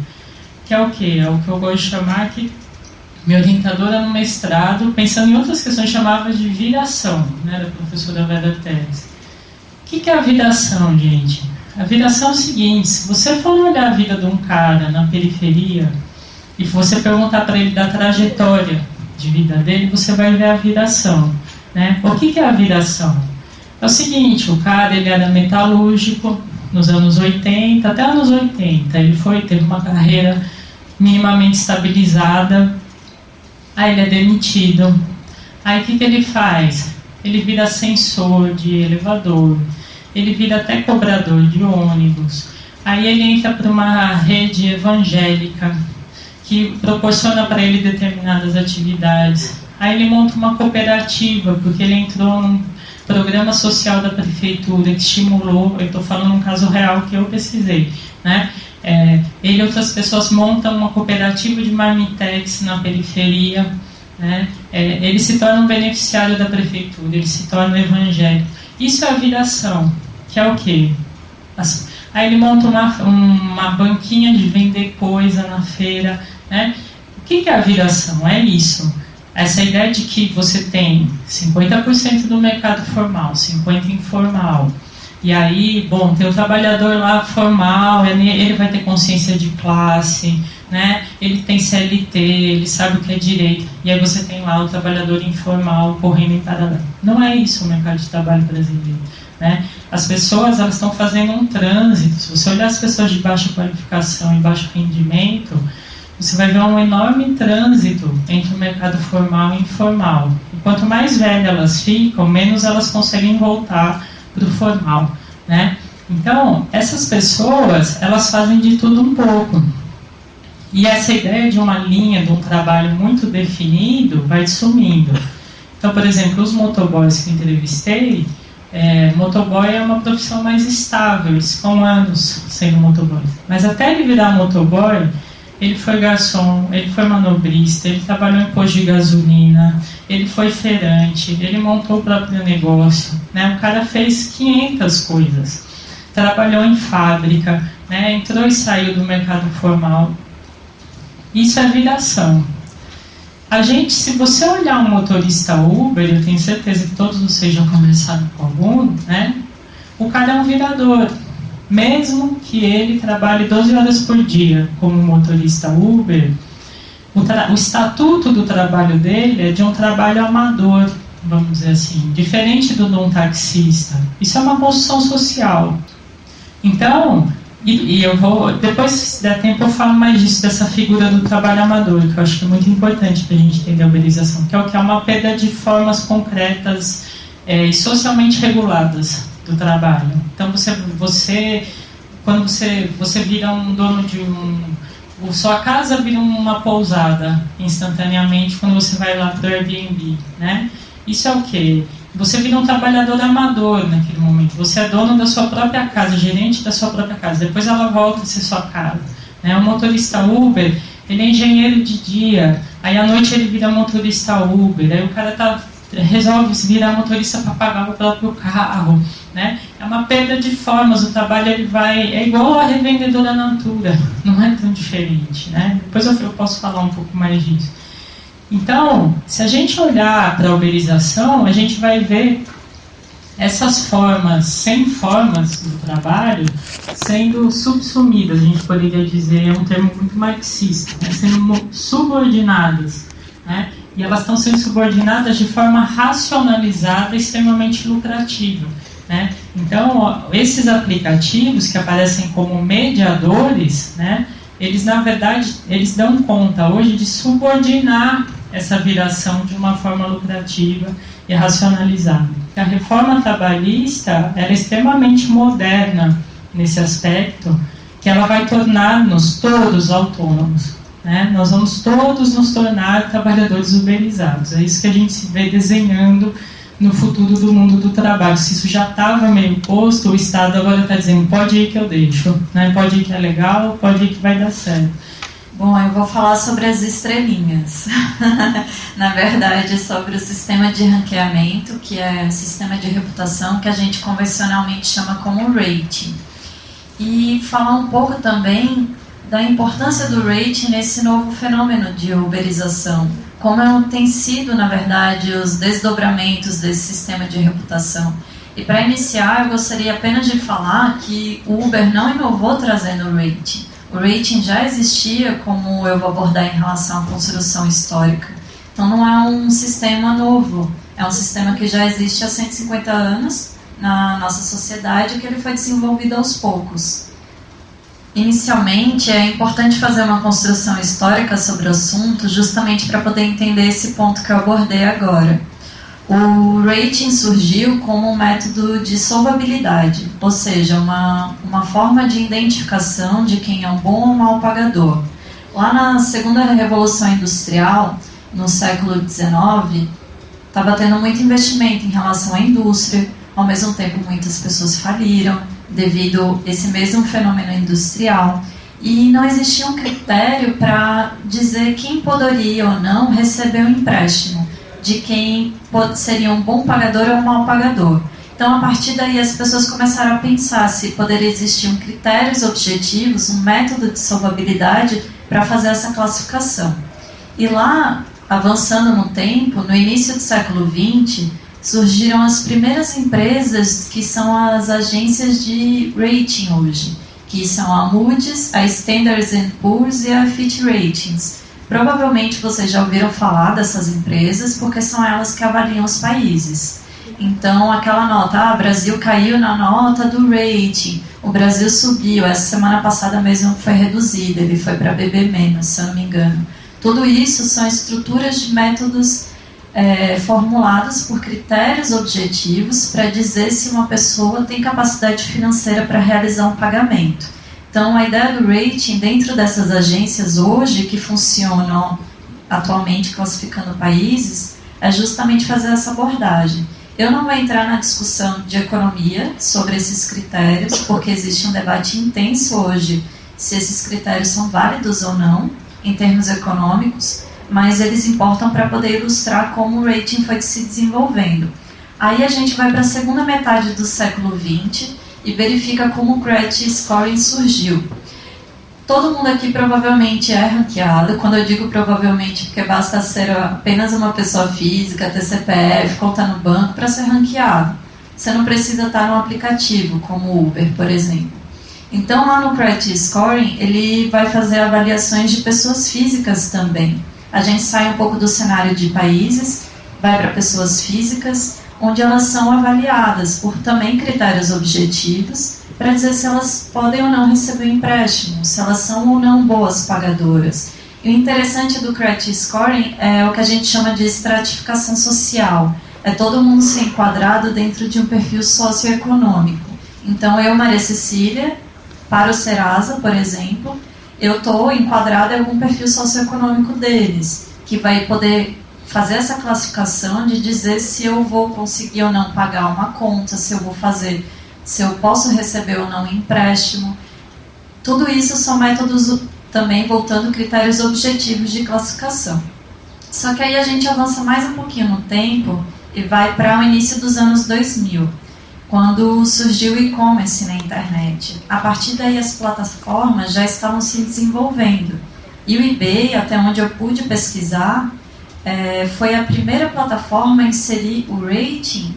que é o quê? É o que eu gosto de chamar que minha orientadora no mestrado, pensando em outras questões, chamava de viração, né, da professora Vera Teres. O que é a viração, gente? A viração é o seguinte: se você for olhar a vida de um cara na periferia e você perguntar para ele da trajetória de vida dele, você vai ver a viração, né? O que é a viração? É o seguinte: o cara, ele era metalúrgico nos anos 80, até anos 80, ele teve uma carreira minimamente estabilizada, aí ele é demitido, aí o que ele faz? Ele vira ascensor de elevador, ele vira até cobrador de ônibus, aí ele entra para uma rede evangélica que proporciona para ele determinadas atividades, aí ele monta uma cooperativa, porque ele entrou num programa social da prefeitura que estimulou, eu estou falando um caso real que eu pesquisei, né? Ele e outras pessoas montam uma cooperativa de marmitex na periferia, né? Ele se torna um beneficiário da prefeitura, ele se torna um evangélico. Isso é a viração, que é o quê? Aí ele monta uma banquinha de vender coisa na feira, né? O que é a viração? É isso. Essa ideia de que você tem 50% do mercado formal, 50% informal. E aí, bom, tem o trabalhador lá formal, ele vai ter consciência de classe, né? Ele tem CLT, ele sabe o que é direito. E aí você tem lá o trabalhador informal correndo em paralelo. Não é isso o mercado de trabalho brasileiro, né? As pessoas, elas estão fazendo um trânsito. Se você olhar as pessoas de baixa qualificação e baixo rendimento, você vai ver um enorme trânsito entre o mercado formal e informal. E quanto mais velhas elas ficam, menos elas conseguem voltar para o formal, né? Então, essas pessoas, elas fazem de tudo um pouco. E essa ideia de uma linha, de um trabalho muito definido, vai sumindo. Então, por exemplo, os motoboys que eu entrevistei, motoboy é uma profissão mais estável, eles ficam anos sendo motoboy. Mas até ele virar motoboy, ele foi garçom, ele foi manobrista, ele trabalhou em posto de gasolina, ele foi feirante, ele montou o próprio negócio, né? O cara fez 500 coisas, trabalhou em fábrica, né? Entrou e saiu do mercado formal. Isso é viração. Se você olhar um motorista Uber, eu tenho certeza que todos vocês já conversaram com algum, né? O cara é um virador. Mesmo que ele trabalhe 12 horas por dia como motorista Uber, o estatuto do trabalho dele é de um trabalho amador, vamos dizer assim, diferente do de um taxista. Isso é uma construção social. Então, e eu vou, depois, se der tempo, eu falo mais disso, dessa figura do trabalho amador, que eu acho que é muito importante para a gente entender a uberização, que é o que é uma perda de formas concretas e socialmente reguladas do trabalho. Então, quando você vira um dono de sua casa vira uma pousada instantaneamente quando você vai lá para o Airbnb, né? Isso é o quê? Você vira um trabalhador amador naquele momento. Você é dono da sua própria casa, gerente da sua própria casa. Depois ela volta a ser sua casa, né? O motorista Uber, ele é engenheiro de dia, aí à noite ele vira motorista Uber, aí o cara resolve se virar motorista para pagar o próprio carro, né? É uma perda de formas. O trabalho é igual a revendedora Natura, não é tão diferente, né? Depois eu posso falar um pouco mais disso. Então, se a gente olhar para a uberização, a gente vai ver essas formas, 100 formas do trabalho, sendo subsumidas, a gente poderia dizer, é um termo muito marxista, né? Sendo subordinadas, né? E elas estão sendo subordinadas de forma racionalizada e extremamente lucrativa, né? Então, esses aplicativos que aparecem como mediadores, né, eles, na verdade, eles dão conta hoje de subordinar essa viração de uma forma lucrativa e racionalizada. A reforma trabalhista ela é extremamente moderna nesse aspecto, que ela vai tornar-nos todos autônomos, né? Nós vamos todos nos tornar trabalhadores uberizados. É isso que a gente se vê desenhando no futuro do mundo do trabalho. Se isso já estava meio posto, o Estado agora está dizendo, pode ir que eu deixo, né? Pode ir que é legal, pode ir que vai dar certo. Bom, eu vou falar sobre as estrelinhas. Na verdade, sobre o sistema de ranqueamento, que é o sistema de reputação que a gente convencionalmente chama como rating. E falar um pouco também da importância do rating nesse novo fenômeno de uberização. Como tem sido, na verdade, os desdobramentos desse sistema de reputação. E para iniciar, eu gostaria apenas de falar que o Uber não inovou trazendo o rating. O rating já existia, como eu vou abordar em relação à construção histórica. Então não é um sistema novo, é um sistema que já existe há 150 anos na nossa sociedade, que ele foi desenvolvido aos poucos. Inicialmente, é importante fazer uma construção histórica sobre o assunto, justamente para poder entender esse ponto que eu abordei agora. O rating surgiu como um método de solvabilidade, ou seja, uma forma de identificação de quem é um bom ou mau pagador. Lá na segunda Revolução Industrial, no século XIX, estava tendo muito investimento em relação à indústria, ao mesmo tempo muitas pessoas faliram devido a esse mesmo fenômeno industrial, e não existia um critério para dizer quem poderia ou não receber um empréstimo, de quem seria um bom pagador ou um mau pagador. Então, a partir daí, as pessoas começaram a pensar se poderia existir critérios objetivos, um método de solvabilidade para fazer essa classificação. E lá, avançando no tempo, no início do século XX, surgiram as primeiras empresas que são as agências de rating hoje, que são a Moody's, a Standard & Poor's e a Fitch Ratings. Provavelmente vocês já ouviram falar dessas empresas, porque são elas que avaliam os países. Então, aquela nota, Brasil caiu na nota do rating, o Brasil subiu, essa semana passada mesmo foi reduzido, ele foi para BB-, se eu não me engano. Tudo isso são estruturas de métodos formulados por critérios objetivos para dizer se uma pessoa tem capacidade financeira para realizar um pagamento. Então, a ideia do rating dentro dessas agências hoje, que funcionam atualmente classificando países, é justamente fazer essa abordagem. Eu não vou entrar na discussão de economia sobre esses critérios, porque existe um debate intenso hoje se esses critérios são válidos ou não, em termos econômicos, mas eles importam para poder ilustrar como o rating foi se desenvolvendo. Aí a gente vai para a segunda metade do século XX e verifica como o credit scoring surgiu. Todo mundo aqui provavelmente é ranqueado. Quando eu digo provavelmente, porque basta ser apenas uma pessoa física, ter CPF, conta no banco para ser ranqueado. Você não precisa estar no aplicativo, como o Uber, por exemplo. Então, lá no credit scoring, ele vai fazer avaliações de pessoas físicas também. A gente sai um pouco do cenário de países, vai para pessoas físicas, onde elas são avaliadas por também critérios objetivos, para dizer se elas podem ou não receber empréstimo, se elas são ou não boas pagadoras. E o interessante do credit scoring é o que a gente chama de estratificação social. É todo mundo ser enquadrado dentro de um perfil socioeconômico. Então, eu, Maria Cecília, para o Serasa, por exemplo, eu estou enquadrada em algum perfil socioeconômico deles, que vai poder fazer essa classificação de dizer se eu vou conseguir ou não pagar uma conta, se eu posso receber ou não um empréstimo. Tudo isso são métodos também voltando critérios objetivos de classificação. Só que aí a gente avança mais um pouquinho no tempo e vai para o início dos anos 2000, quando surgiu o e-commerce na internet. A partir daí as plataformas já estavam se desenvolvendo. E o eBay, até onde eu pude pesquisar, foi a primeira plataforma a inserir o rating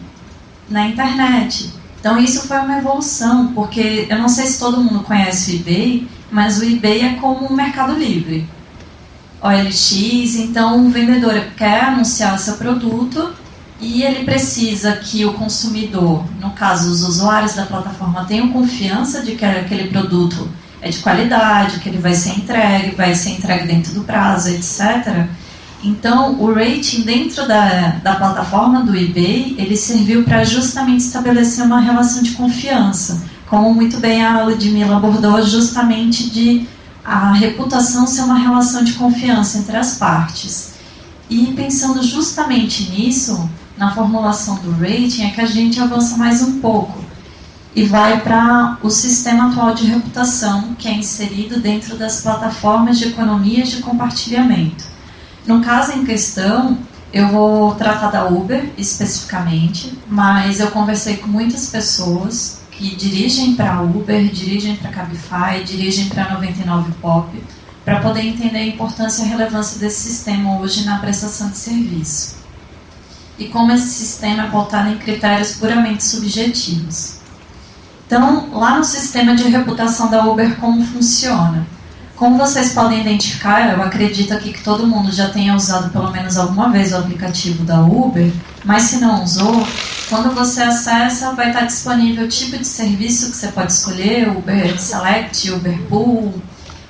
na internet. Então isso foi uma evolução, porque eu não sei se todo mundo conhece o eBay, mas o eBay é como um Mercado Livre, OLX. Então o vendedor quer anunciar seu produto e ele precisa que o consumidor, no caso os usuários da plataforma, tenham confiança de que aquele produto é de qualidade, que ele vai ser entregue dentro do prazo, etc. Então, o rating dentro da plataforma do eBay, ele serviu para justamente estabelecer uma relação de confiança, como muito bem a Ludmila abordou, justamente de a reputação ser uma relação de confiança entre as partes. E pensando justamente nisso, na formulação do rating, é que a gente avança mais um pouco e vai para o sistema atual de reputação, que é inserido dentro das plataformas de economias de compartilhamento. No caso em questão, eu vou tratar da Uber especificamente, mas eu conversei com muitas pessoas que dirigem para Uber, dirigem para Cabify, dirigem para 99 Pop, para poder entender a importância e a relevância desse sistema hoje na prestação de serviço. E como esse sistema é pautado em critérios puramente subjetivos. Então, lá no sistema de reputação da Uber, como funciona? Como vocês podem identificar, eu acredito aqui que todo mundo já tenha usado pelo menos alguma vez o aplicativo da Uber, mas se não usou, quando você acessa, vai estar disponível o tipo de serviço que você pode escolher, Uber Select, Uber Pool,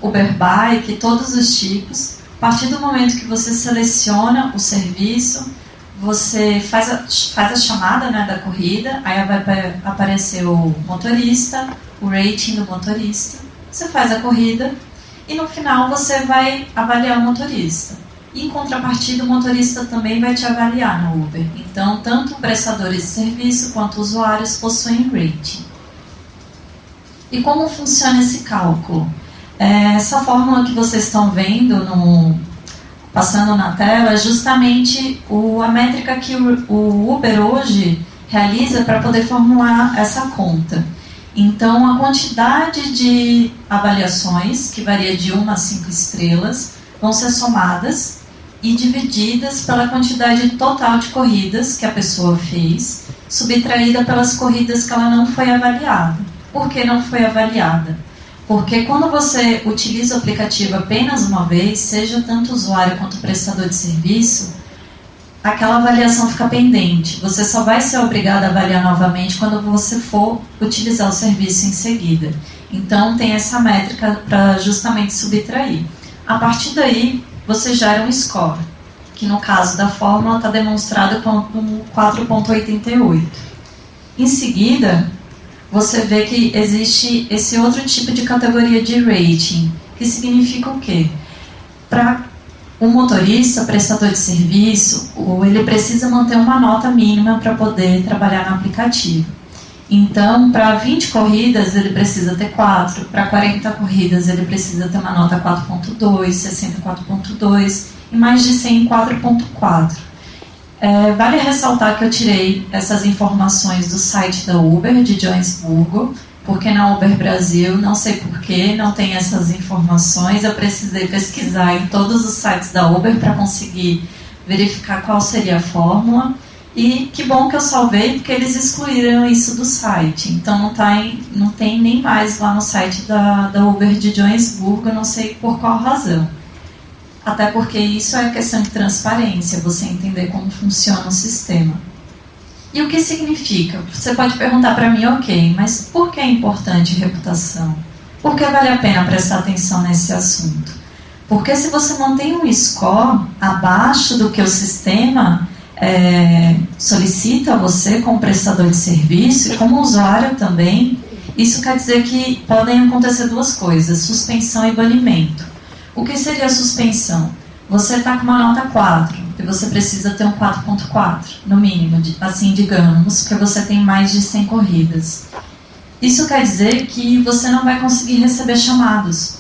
Uber Bike, todos os tipos. A partir do momento que você seleciona o serviço, você faz a chamada, né, da corrida, aí vai aparecer o motorista, o rating do motorista, você faz a corrida e no final você vai avaliar o motorista. E em contrapartida, o motorista também vai te avaliar no Uber. Então, tanto prestadores de serviço quanto usuários possuem rating. E como funciona esse cálculo? Essa fórmula que vocês estão vendo passando na tela é justamente a métrica que o Uber hoje realiza para poder formular essa conta. Então, a quantidade de avaliações, que varia de 1 a 5 estrelas, vão ser somadas e divididas pela quantidade total de corridas que a pessoa fez, subtraída pelas corridas que ela não foi avaliada. Por que não foi avaliada? Porque quando você utiliza o aplicativo apenas uma vez, seja tanto usuário quanto prestador de serviço, aquela avaliação fica pendente. Você só vai ser obrigado a avaliar novamente quando você for utilizar o serviço em seguida. Então, tem essa métrica para justamente subtrair. A partir daí, você gera um score, que no caso da fórmula está demonstrado como 4,88. Em seguida, você vê que existe esse outro tipo de categoria de rating, que significa o quê? Para o motorista, prestador de serviço, ele precisa manter uma nota mínima para poder trabalhar no aplicativo. Então, para 20 corridas, ele precisa ter 4, para 40 corridas, ele precisa ter uma nota 4.2, 60 4.2 e mais de 100 4.4. Vale ressaltar que eu tirei essas informações do site da Uber de Joanesburgo, porque na Uber Brasil, não sei porquê, não tem essas informações. Eu precisei pesquisar em todos os sites da Uber para conseguir verificar qual seria a fórmula. E que bom que eu salvei, porque eles excluíram isso do site. Então não tem nem mais lá no site da Uber de Joanesburgo, não sei por qual razão. Até porque isso é questão de transparência, você entender como funciona o sistema. E o que significa? Você pode perguntar para mim, ok, mas por que é importante reputação? Por que vale a pena prestar atenção nesse assunto? Porque se você mantém um score abaixo do que o sistema solicita a você como prestador de serviço e como usuário também, isso quer dizer que podem acontecer duas coisas, suspensão e banimento. O que seria a suspensão? Você está com uma nota 4 e você precisa ter um 4.4, no mínimo, assim digamos, porque você tem mais de 100 corridas. Isso quer dizer que você não vai conseguir receber chamados.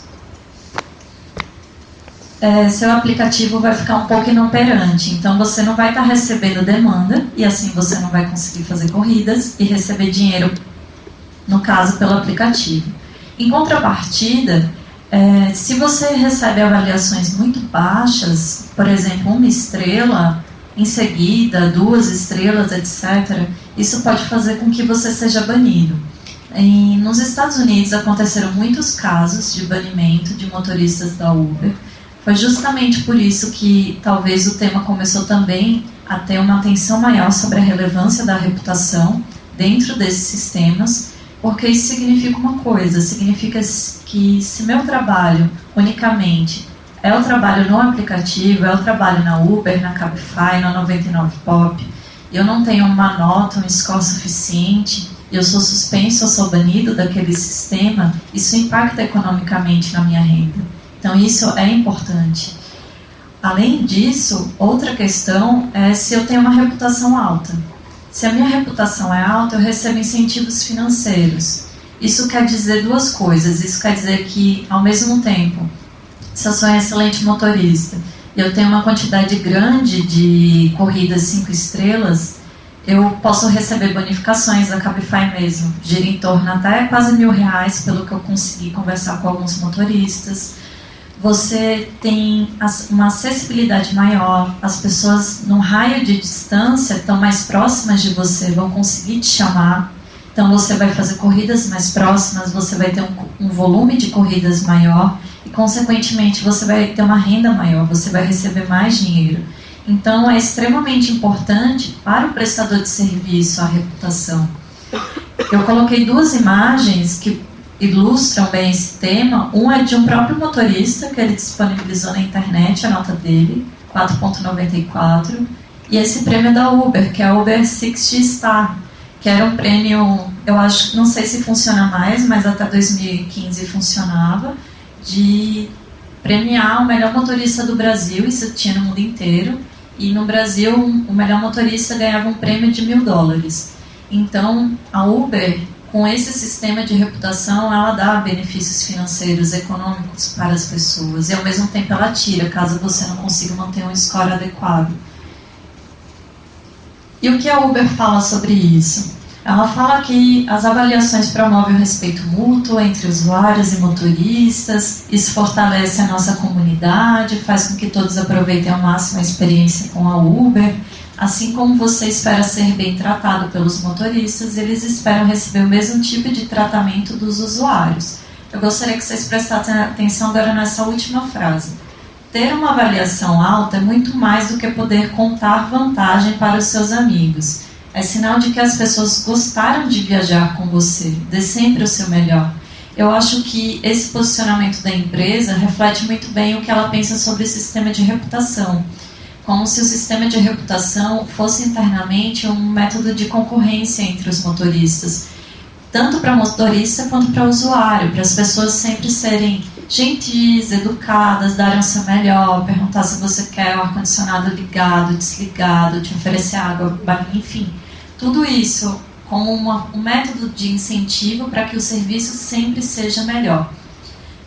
Seu aplicativo vai ficar um pouco inoperante, então você não vai estar recebendo demanda e assim você não vai conseguir fazer corridas e receber dinheiro, no caso, pelo aplicativo. Em contrapartida, se você recebe avaliações muito baixas, por exemplo, 1 estrela, em seguida 2 estrelas, etc., isso pode fazer com que você seja banido. Nos Estados Unidos aconteceram muitos casos de banimento de motoristas da Uber. Foi justamente por isso que talvez o tema começou também a ter uma atenção maior sobre a relevância da reputação dentro desses sistemas, porque isso significa uma coisa, significa que se meu trabalho unicamente é o trabalho no aplicativo, é o trabalho na Uber, na Cabify, na 99 Pop, eu não tenho uma nota, um score suficiente, eu sou suspenso, eu sou banido daquele sistema, isso impacta economicamente na minha renda. Então isso é importante. Além disso, outra questão é se eu tenho uma reputação alta. Se a minha reputação é alta, eu recebo incentivos financeiros. Isso quer dizer duas coisas. Isso quer dizer que, ao mesmo tempo, se eu sou um excelente motorista e eu tenho uma quantidade grande de corridas 5 estrelas, eu posso receber bonificações da Cabify mesmo, gira em torno até quase R$1.000, pelo que eu consegui conversar com alguns motoristas. Você tem uma acessibilidade maior, as pessoas num raio de distância que estão mais próximas de você vão conseguir te chamar, então você vai fazer corridas mais próximas, você vai ter um volume de corridas maior e, consequentemente, você vai ter uma renda maior, você vai receber mais dinheiro. Então, é extremamente importante para o prestador de serviço a reputação. Eu coloquei 2 imagens que ilustram bem esse tema. Um é de um próprio motorista, que ele disponibilizou na internet, a nota dele, 4,94. E esse prêmio da Uber, que é o Uber 60 Star, que era um prêmio, eu acho, não sei se funciona mais, mas até 2015 funcionava, de premiar o melhor motorista do Brasil, isso tinha no mundo inteiro. E no Brasil, o melhor motorista ganhava um prêmio de $1.000. Então, a Uber, com esse sistema de reputação, ela dá benefícios financeiros, econômicos para as pessoas. E, ao mesmo tempo, ela tira, caso você não consiga manter um score adequado. E o que a Uber fala sobre isso? Ela fala que as avaliações promovem o respeito mútuo entre usuários e motoristas, isso fortalece a nossa comunidade, faz com que todos aproveitem ao máximo a experiência com a Uber. Assim como você espera ser bem tratado pelos motoristas, eles esperam receber o mesmo tipo de tratamento dos usuários. Eu gostaria que vocês prestassem atenção agora nessa última frase. Ter uma avaliação alta é muito mais do que poder contar vantagem para os seus amigos. É sinal de que as pessoas gostaram de viajar com você, dê sempre o seu melhor. Eu acho que esse posicionamento da empresa reflete muito bem o que ela pensa sobre o sistema de reputação. Como se o sistema de reputação fosse internamente um método de concorrência entre os motoristas. Tanto para motorista quanto para usuário, para as pessoas sempre serem gentis, educadas, darem o seu melhor, perguntar se você quer o ar-condicionado ligado, desligado, te oferecer água, enfim. Tudo isso como um método de incentivo para que o serviço sempre seja melhor.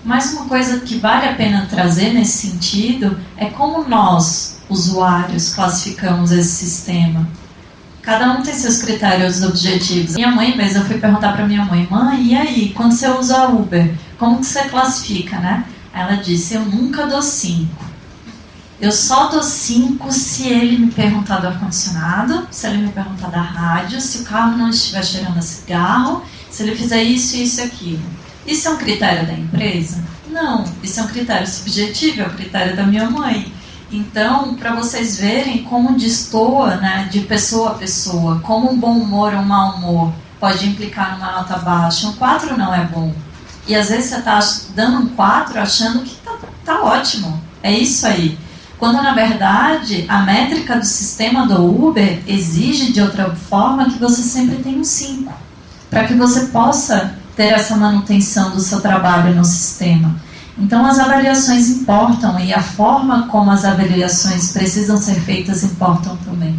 Mas uma coisa que vale a pena trazer nesse sentido é como nós, usuários, classificamos esse sistema. Cada um tem seus critérios objetivos. Minha mãe mesmo, eu fui perguntar para minha mãe, e aí, quando você usa a Uber, como que você classifica, né? Ela disse, eu nunca dou 5. Eu só dou 5 se ele me perguntar do ar-condicionado, se ele me perguntar da rádio, se o carro não estiver cheirando a cigarro, se ele fizer isso, isso e aquilo. Isso é um critério da empresa? Não, isso é um critério subjetivo, é o critério da minha mãe. Então, para vocês verem como destoa, né, de pessoa a pessoa, como um bom humor ou um mau humor pode implicar numa nota baixa. Um 4 não é bom. E às vezes você está dando um 4 achando que tá ótimo. É isso aí. Quando, na verdade, a métrica do sistema do Uber exige de outra forma que você sempre tenha um 5. Para que você possa ter essa manutenção do seu trabalho no sistema. Então, as avaliações importam e a forma como as avaliações precisam ser feitas importam também.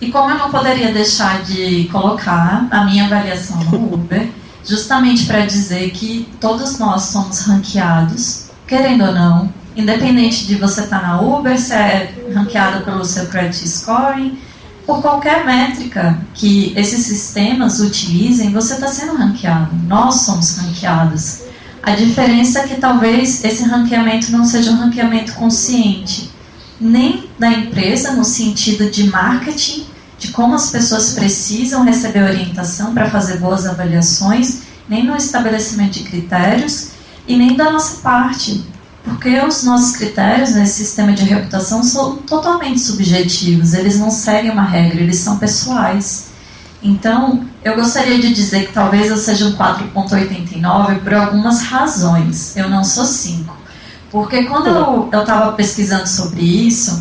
E como eu não poderia deixar de colocar a minha avaliação no Uber, justamente para dizer que todos nós somos ranqueados, querendo ou não, independente de você estar na Uber, se é ranqueado pelo seu credit scoring, por qualquer métrica que esses sistemas utilizem, você está sendo ranqueado. Nós somos ranqueados. A diferença é que talvez esse ranqueamento não seja um ranqueamento consciente, nem da empresa no sentido de marketing, de como as pessoas precisam receber orientação para fazer boas avaliações, nem no estabelecimento de critérios e nem da nossa parte, porque os nossos critérios nesse sistema de reputação são totalmente subjetivos, eles não seguem uma regra, eles são pessoais. Então, eu gostaria de dizer que talvez eu seja um 4,89 por algumas razões. Eu não sou 5. Porque quando eu estava pesquisando sobre isso,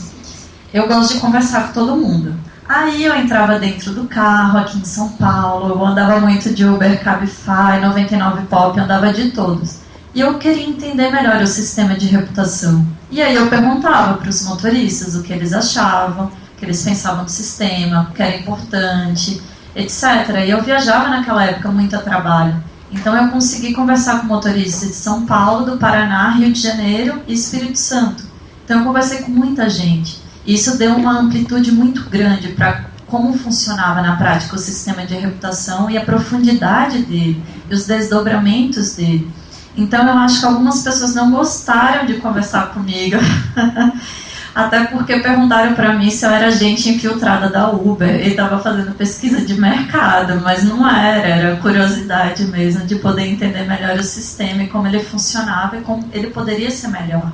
eu gosto de conversar com todo mundo. Aí eu entrava dentro do carro aqui em São Paulo, eu andava muito de Uber, Cabify, 99 Pop, eu andava de todos. E eu queria entender melhor o sistema de reputação. E aí eu perguntava para os motoristas o que eles achavam, o que eles pensavam do sistema, o que era importante, etc. E eu viajava naquela época muito a trabalho. Então eu consegui conversar com motoristas de São Paulo, do Paraná, Rio de Janeiro e Espírito Santo. Então eu conversei com muita gente. Isso deu uma amplitude muito grande para como funcionava na prática o sistema de reputação e a profundidade dele, e os desdobramentos dele. Então eu acho que algumas pessoas não gostaram de conversar comigo, até porque perguntaram para mim se eu era gente infiltrada da Uber e estava fazendo pesquisa de mercado, mas não era curiosidade mesmo de poder entender melhor o sistema e como ele funcionava e como ele poderia ser melhor.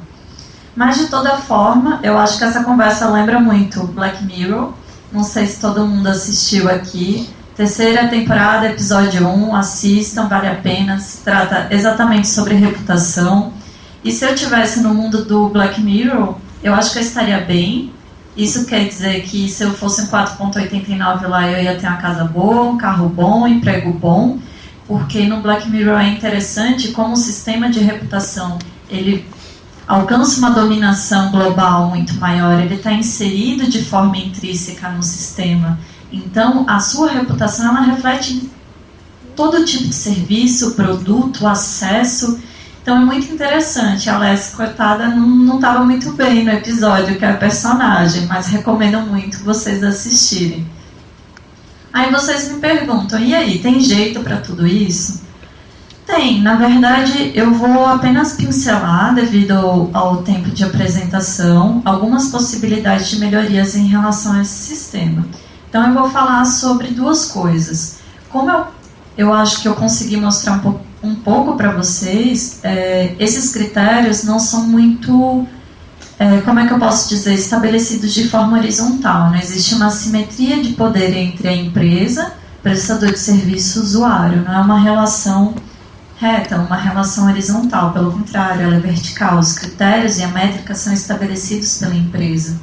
Mas de toda forma, eu acho que essa conversa lembra muito Black Mirror. Não sei se todo mundo assistiu aqui. 3ª temporada, episódio 1, assistam, vale a pena. Se trata exatamente sobre reputação. E se eu estivesse no mundo do Black Mirror, eu acho que eu estaria bem. Isso quer dizer que se eu fosse em 4,89 lá, eu ia ter uma casa boa, um carro bom, um emprego bom. Porque no Black Mirror é interessante como o sistema de reputação, ele alcança uma dominação global muito maior, ele está inserido de forma intrínseca no sistema. Então, a sua reputação, ela reflete todo tipo de serviço, produto, acesso. Então, é muito interessante. A Leslie, coitada, não estava muito bem no episódio, que é a personagem, mas recomendo muito vocês assistirem. Aí vocês me perguntam, e aí, tem jeito para tudo isso? Tem, na verdade eu vou apenas pincelar, devido ao tempo de apresentação, algumas possibilidades de melhorias em relação a esse sistema. Então eu vou falar sobre 2 coisas. Como eu acho que eu consegui mostrar um pouco para vocês, esses critérios não são muito, como é que eu posso dizer, estabelecidos de forma horizontal. Não existe uma simetria de poder entre a empresa, prestador de serviço e usuário, não é uma relação reta, uma relação horizontal, pelo contrário, ela é vertical. Os critérios e a métrica são estabelecidos pela empresa.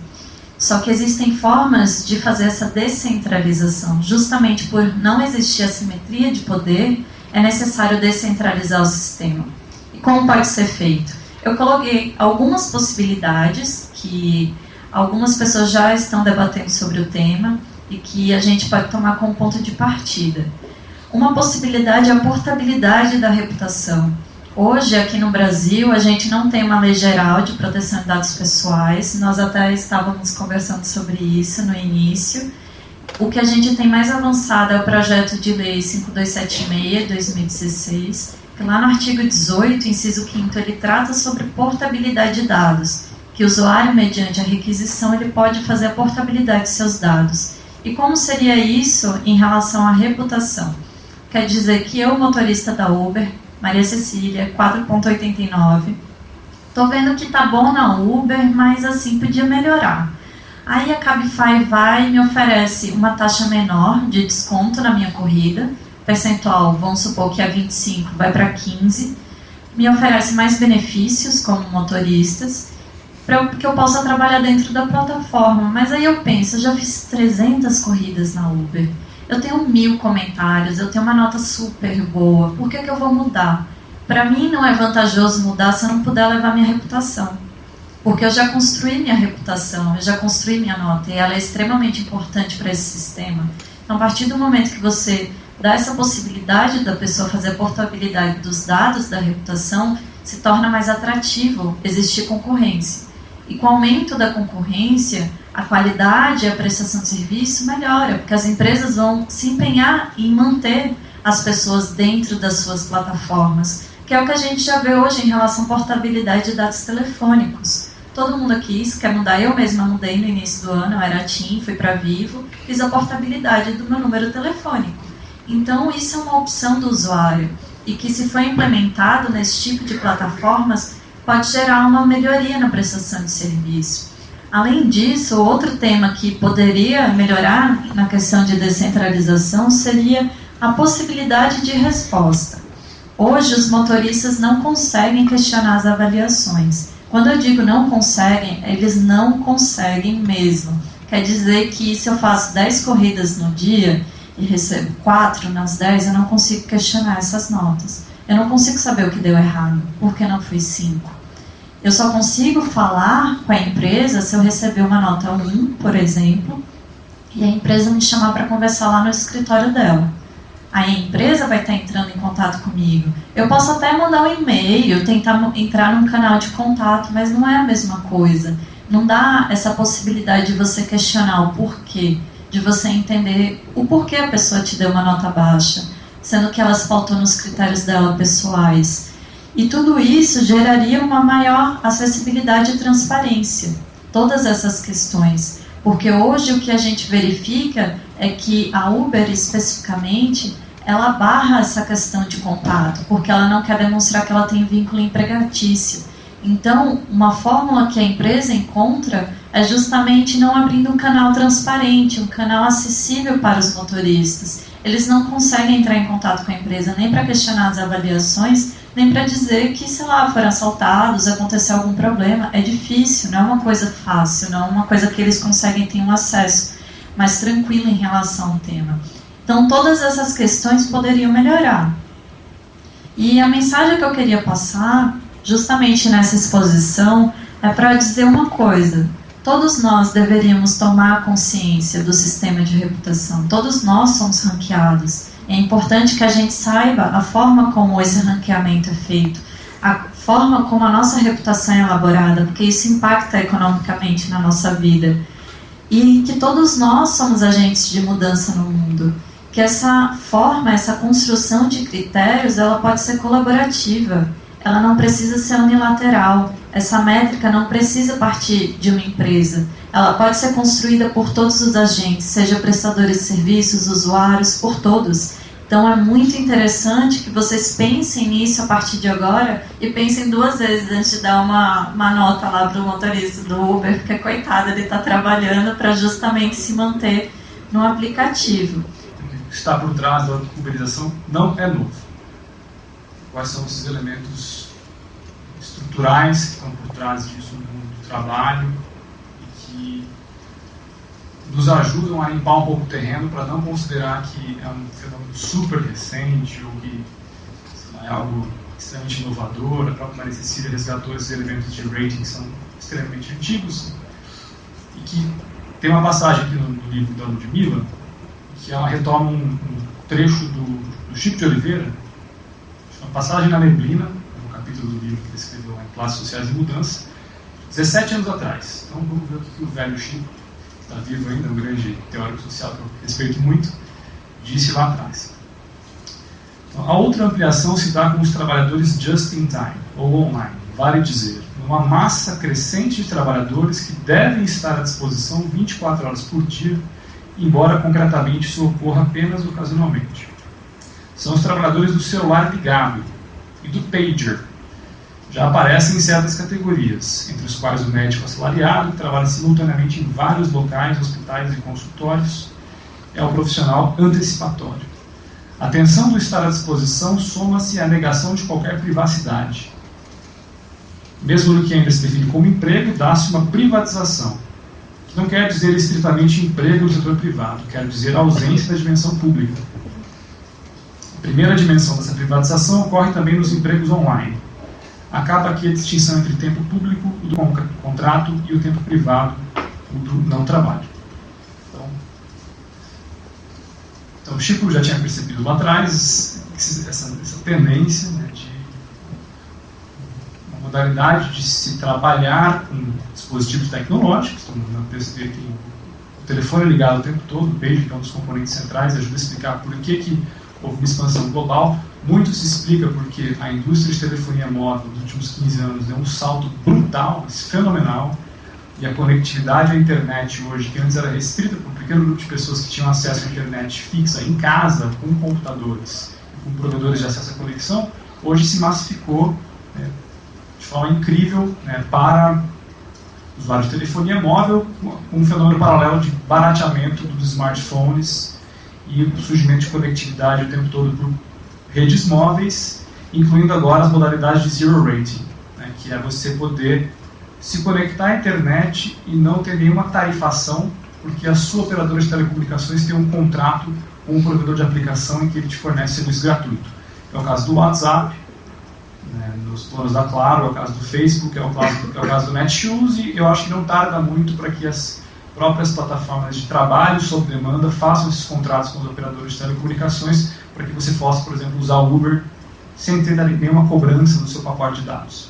Só que existem formas de fazer essa descentralização. Justamente por não existir assimetria de poder, é necessário descentralizar o sistema. E como pode ser feito? Eu coloquei algumas possibilidades que algumas pessoas já estão debatendo sobre o tema e que a gente pode tomar como ponto de partida. Uma possibilidade é a portabilidade da reputação. Hoje, aqui no Brasil, a gente não tem uma lei geral de proteção de dados pessoais. Nós até estávamos conversando sobre isso no início. O que a gente tem mais avançado é o projeto de lei 5276, 2016, que lá no artigo 18, inciso 5º, ele trata sobre portabilidade de dados, que o usuário, mediante a requisição, ele pode fazer a portabilidade de seus dados. E como seria isso em relação à reputação? Quer dizer que eu, motorista da Uber, Maria Cecília, 4,89, estou vendo que tá bom na Uber, mas assim, podia melhorar. Aí a Cabify vai e me oferece uma taxa menor de desconto na minha corrida, percentual, vamos supor que é 25, vai para 15, me oferece mais benefícios como motoristas, para que eu possa trabalhar dentro da plataforma. Mas aí eu penso, eu já fiz 300 corridas na Uber, eu tenho 1000 comentários, eu tenho uma nota super boa, por que eu vou mudar? Para mim não é vantajoso mudar se eu não puder levar minha reputação, porque eu já construí minha reputação, eu já construí minha nota, e ela é extremamente importante para esse sistema. Então, a partir do momento que você dá essa possibilidade da pessoa fazer a portabilidade dos dados da reputação, se torna mais atrativo existir concorrência. E com o aumento da concorrência, a qualidade e a prestação de serviço melhora, porque as empresas vão se empenhar em manter as pessoas dentro das suas plataformas, que é o que a gente já vê hoje em relação à portabilidade de dados telefônicos. Todo mundo aqui quer mudar, eu mesma mudei no início do ano, eu era TIM, fui para Vivo, fiz a portabilidade do meu número telefônico. Então isso é uma opção do usuário, e que se for implementado nesse tipo de plataformas, pode gerar uma melhoria na prestação de serviço. Além disso, outro tema que poderia melhorar na questão de descentralização seria a possibilidade de resposta. Hoje, os motoristas não conseguem questionar as avaliações. Quando eu digo não conseguem, eles não conseguem mesmo. Quer dizer que se eu faço 10 corridas no dia e recebo 4 nas 10, eu não consigo questionar essas notas. Eu não consigo saber o que deu errado, porque não fui 5. Eu só consigo falar com a empresa se eu receber uma nota 1, por exemplo, e a empresa me chamar para conversar lá no escritório dela. Aí a empresa vai estar entrando em contato comigo. Eu posso até mandar um e-mail, tentar entrar num canal de contato, mas não é a mesma coisa. não dá essa possibilidade de você questionar o porquê, de você entender o porquê a pessoa te deu uma nota baixa, sendo que elas faltam nos critérios dela pessoais. E tudo isso geraria uma maior acessibilidade e transparência, todas essas questões. Porque hoje o que a gente verifica é que a Uber, especificamente, ela barra essa questão de contato, porque ela não quer demonstrar que ela tem vínculo empregatício. Então, uma fórmula que a empresa encontra é justamente não abrindo um canal transparente, um canal acessível para os motoristas. Eles não conseguem entrar em contato com a empresa nem para questionar as avaliações, nem para dizer que, sei lá, foram assaltados, aconteceu algum problema. É difícil, não é uma coisa fácil, não é uma coisa que eles conseguem ter um acesso mais tranquilo em relação ao tema. Então, todas essas questões poderiam melhorar. E a mensagem que eu queria passar, justamente nessa exposição, é para dizer uma coisa. Todos nós deveríamos tomar consciência do sistema de reputação. Todos nós somos ranqueados. É importante que a gente saiba a forma como esse ranqueamento é feito, a forma como a nossa reputação é elaborada, porque isso impacta economicamente na nossa vida. E que todos nós somos agentes de mudança no mundo. Que essa forma, essa construção de critérios, ela pode ser colaborativa. Ela não precisa ser unilateral. Essa métrica não precisa partir de uma empresa. Ela pode ser construída por todos os agentes, seja prestadores de serviços, usuários, por todos. Então é muito interessante que vocês pensem nisso a partir de agora e pensem 2 vezes antes de dar uma nota lá para o motorista do Uber, porque coitado, ele está trabalhando para justamente se manter no aplicativo. O que está por trás da uberização não é novo. Quais são esses elementos estruturais que estão por trás disso no mundo do trabalho e que nos ajudam a limpar um pouco o terreno para não considerar que é um fenômeno super recente ou que é algo extremamente inovador. A própria Maria Cecília resgatou esses elementos de rating que são extremamente antigos e que tem uma passagem aqui no livro da Ludmilla que ela retoma um trecho do Chico de Oliveira, uma passagem na neblina, no capítulo do livro que ele escreveu em Classes Sociais de Mudança, 17 anos atrás. Então vamos ver o que o velho Chico, está vivo ainda, um grande teórico social que eu respeito muito, disse lá atrás. Então, a outra ampliação se dá com os trabalhadores just in time, ou online, vale dizer, uma massa crescente de trabalhadores que devem estar à disposição 24 horas por dia, embora concretamente isso ocorra apenas ocasionalmente. São os trabalhadores do celular ligado e do pager. Já aparecem em certas categorias, entre os quais o médico assalariado, que trabalha simultaneamente em vários locais, hospitais e consultórios, é o profissional antecipatório. A tensão do estar à disposição soma-se à negação de qualquer privacidade. Mesmo no que ainda se define como emprego, dá-se uma privatização, que não quer dizer estritamente emprego no setor privado, quer dizer ausência da dimensão pública. A primeira dimensão dessa privatização ocorre também nos empregos online. Acaba aqui a distinção entre tempo público, o do contrato, e o tempo privado, o do não trabalho. Então o Chico já tinha percebido lá atrás essa tendência, né, de uma modalidade de se trabalhar com dispositivos tecnológicos. Então, na PSP tem o telefone ligado o tempo todo, o pager, que é um dos componentes centrais, ajuda a explicar por que houve uma expansão global. Muito se explica porque a indústria de telefonia móvel nos últimos 15 anos deu um salto brutal, fenomenal, e a conectividade à internet hoje, que antes era restrita por um pequeno grupo de pessoas que tinham acesso à internet fixa em casa, com computadores, com provedores de acesso à conexão, hoje se massificou, né, de forma incrível, né, para usuários de telefonia móvel, com um fenômeno paralelo de barateamento dos smartphones e o surgimento de conectividade o tempo todo por redes móveis, incluindo agora as modalidades de zero rating, né, que é você poder se conectar à internet e não ter nenhuma tarifação, porque a sua operadora de telecomunicações tem um contrato com um provedor de aplicação em que ele te fornece serviço gratuito. É o caso do WhatsApp, né, nos planos da Claro, é o caso do Facebook, é o caso do Netshoes, e eu acho que não tarda muito para que as próprias plataformas de trabalho sob demanda façam esses contratos com os operadores de telecomunicações para que você possa, por exemplo, usar o Uber sem ter nenhuma cobrança no seu pacote de dados.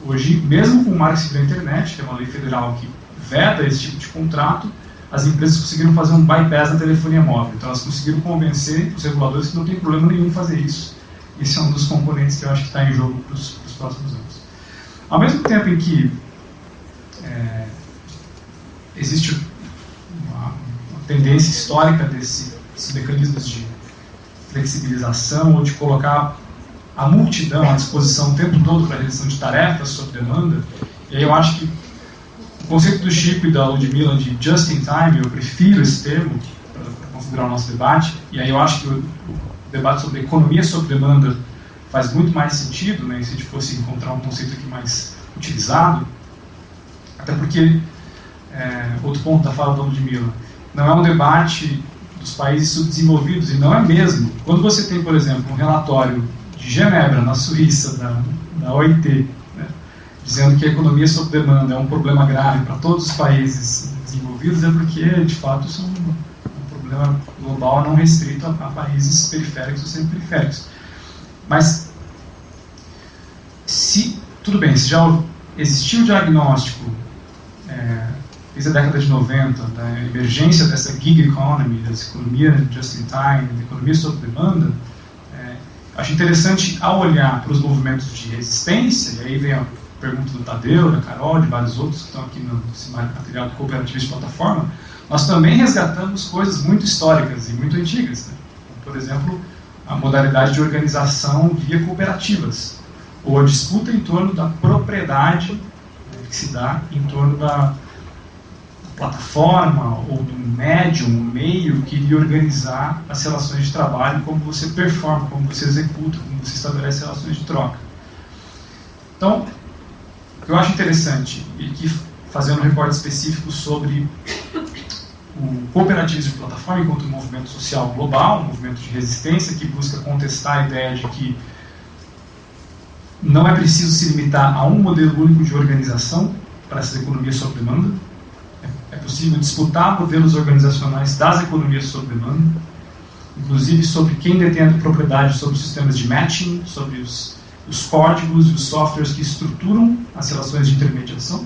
hoje, mesmo com o Marco Civil da Internet, que é uma lei federal que veda esse tipo de contrato, as empresas conseguiram fazer um bypass na telefonia móvel. Então elas conseguiram convencer os reguladores que não tem problema nenhum em fazer isso. Esse é um dos componentes que eu acho que está em jogo para os próximos anos. Ao mesmo tempo em que existe uma tendência histórica desses mecanismos de flexibilização ou de colocar a multidão à disposição o tempo todo para a realização de tarefas sob demanda, e aí eu acho que o conceito do Chico e da Ludmilla de just in time, eu prefiro esse termo para configurar o nosso debate, e aí eu acho que o debate sobre economia sob demanda faz muito mais sentido, né, se a gente fosse encontrar um conceito aqui mais utilizado, até porque, outro ponto da fala da Ludmilla, não é um debate dos países subdesenvolvidos, e não é mesmo. Quando você tem, por exemplo, um relatório de Genebra, na Suíça, da OIT, né, dizendo que a economia sob demanda é um problema grave para todos os países desenvolvidos, é porque, de fato, isso é um problema global não restrito a países periféricos ou semi-periféricos. Mas, tudo bem, se já existiu o diagnóstico, desde a década de 90, da emergência dessa gig economy, dessa economia just in time, da economia sob demanda, acho interessante, ao olhar para os movimentos de resistência, e aí vem a pergunta do Tadeu, da Carol, de vários outros que estão aqui nesse material do cooperativismo de plataforma, nós também resgatamos coisas muito históricas e muito antigas, né? Por exemplo, a modalidade de organização via cooperativas, ou a disputa em torno da propriedade, né, que se dá em torno da plataforma ou do médium, um meio que iria organizar as relações de trabalho, como você performa, como você executa, como você estabelece relações de troca. Então, o que eu acho interessante, e aqui fazendo um recorte específico sobre o cooperativismo de plataforma enquanto um movimento social global, um movimento de resistência que busca contestar a ideia de que não é preciso se limitar a um modelo único de organização para essas economias sob demanda. É possível disputar modelos organizacionais das economias sob demanda, inclusive sobre quem detém a propriedade sobre os sistemas de matching, sobre os códigos e os softwares que estruturam as relações de intermediação,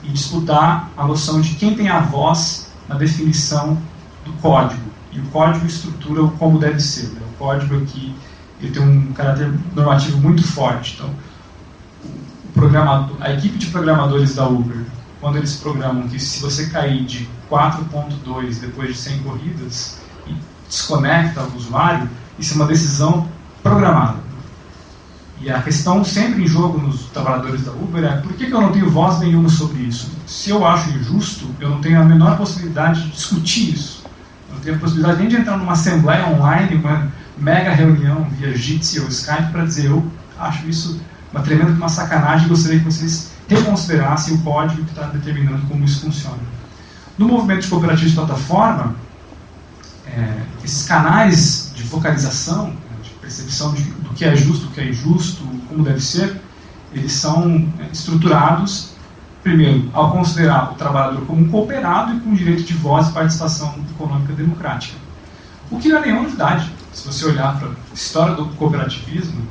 e disputar a noção de quem tem a voz na definição do código. E o código estrutura o como deve ser. Né? O código aqui ele tem um caráter normativo muito forte. Então, a equipe de programadores da Uber, quando eles programam que se você cair de 4.2 depois de 100 corridas e desconecta o usuário, isso é uma decisão programada. E a questão sempre em jogo nos trabalhadores da Uber é: por que eu não tenho voz nenhuma sobre isso? Se eu acho injusto, eu não tenho a menor possibilidade de discutir isso. Eu não tenho a possibilidade nem de entrar numa assembleia online, uma mega reunião via Jitsi ou Skype para dizer: eu acho isso uma tremenda sacanagem e gostaria que vocês reconsiderassem o código que está determinando como isso funciona. No movimento de cooperativismo de plataforma, esses canais de focalização, de percepção do que é justo, do que é injusto, como deve ser, eles são estruturados, primeiro, ao considerar o trabalhador como um cooperado e com direito de voz e participação econômica democrática. O que não é nenhuma novidade. Se você olhar para a história do cooperativismo,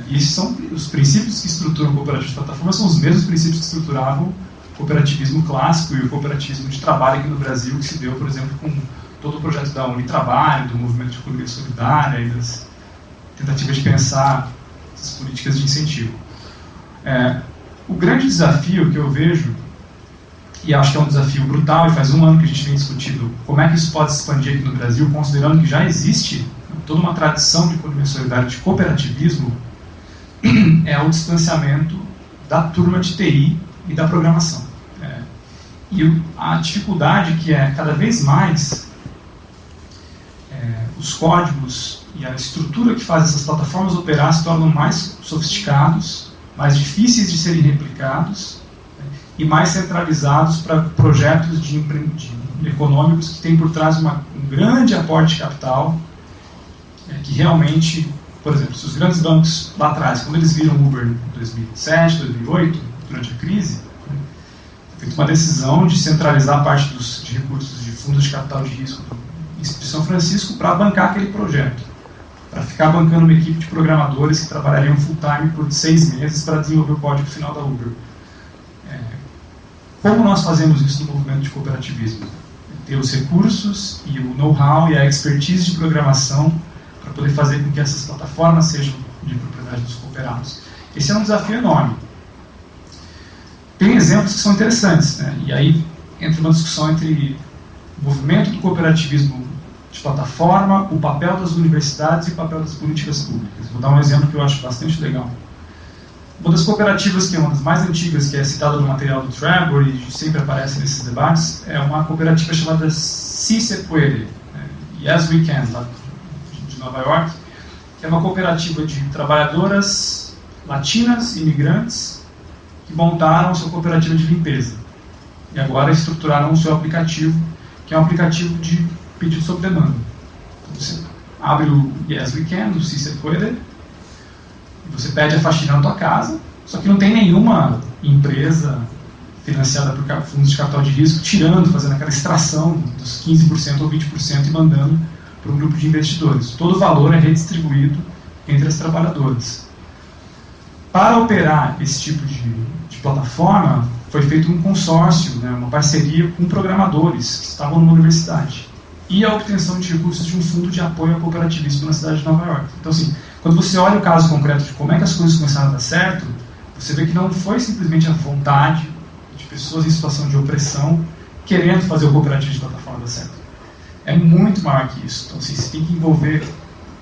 e esses são os princípios que estruturam o cooperativismo de plataforma, são os mesmos princípios que estruturavam o cooperativismo clássico e o cooperativismo de trabalho aqui no Brasil, que se deu, por exemplo, com todo o projeto da Unitrabalho, do movimento de economia solidária e das tentativas de pensar essas políticas de incentivo. O grande desafio que eu vejo, e acho que é um desafio brutal, e faz um ano que a gente vem discutindo como é que isso pode se expandir aqui no Brasil, considerando que já existe toda uma tradição de economia solidária, de cooperativismo, é o distanciamento da turma de TI e da programação. E a dificuldade que é, cada vez mais, os códigos e a estrutura que faz essas plataformas operar se tornam mais sofisticados, mais difíceis de serem replicados, e mais centralizados para projetos econômicos que têm por trás um grande aporte de capital, que realmente, por exemplo, se os grandes bancos lá atrás, quando eles viram o Uber em 2007, 2008, durante a crise, foi feita uma decisão de centralizar parte de recursos de fundos de capital de risco da Instituição Francisco para bancar aquele projeto, para ficar bancando uma equipe de programadores que trabalhariam full-time por 6 meses para desenvolver o código final da Uber. Como nós fazemos isso no movimento de cooperativismo? Ter os recursos e o know-how e a expertise de programação para poder fazer com que essas plataformas sejam de propriedade dos cooperados. Esse é um desafio enorme. Tem exemplos que são interessantes, né? E aí entra uma discussão entre o movimento do cooperativismo de plataforma, o papel das universidades e o papel das políticas públicas. Vou dar um exemplo que eu acho bastante legal. Uma das cooperativas, que é uma das mais antigas, que é citada no material do Trevor e sempre aparece nesses debates, é uma cooperativa chamada Si Se Puede, Yes We Can, lá de Nova York, que é uma cooperativa de trabalhadoras latinas, imigrantes, que montaram a sua cooperativa de limpeza. E agora estruturaram o seu aplicativo, que é um aplicativo de pedido sob demanda. Então, você abre o Yes We Can, o Si Se Puede, você pede a faxina na tua casa, só que não tem nenhuma empresa financiada por fundos de capital de risco tirando, fazendo aquela extração dos 15% ou 20% e mandando para um grupo de investidores. Todo o valor é redistribuído entre as trabalhadoras. Para operar esse tipo de plataforma, foi feito um consórcio, né, uma parceria com programadores que estavam numa universidade e a obtenção de recursos de um fundo de apoio ao cooperativismo na cidade de Nova York. Então, assim, quando você olha o caso concreto de como é que as coisas começaram a dar certo, você vê que não foi simplesmente a vontade de pessoas em situação de opressão querendo fazer o cooperativo de plataforma dar certo. É muito maior que isso. Então, assim, você tem que envolver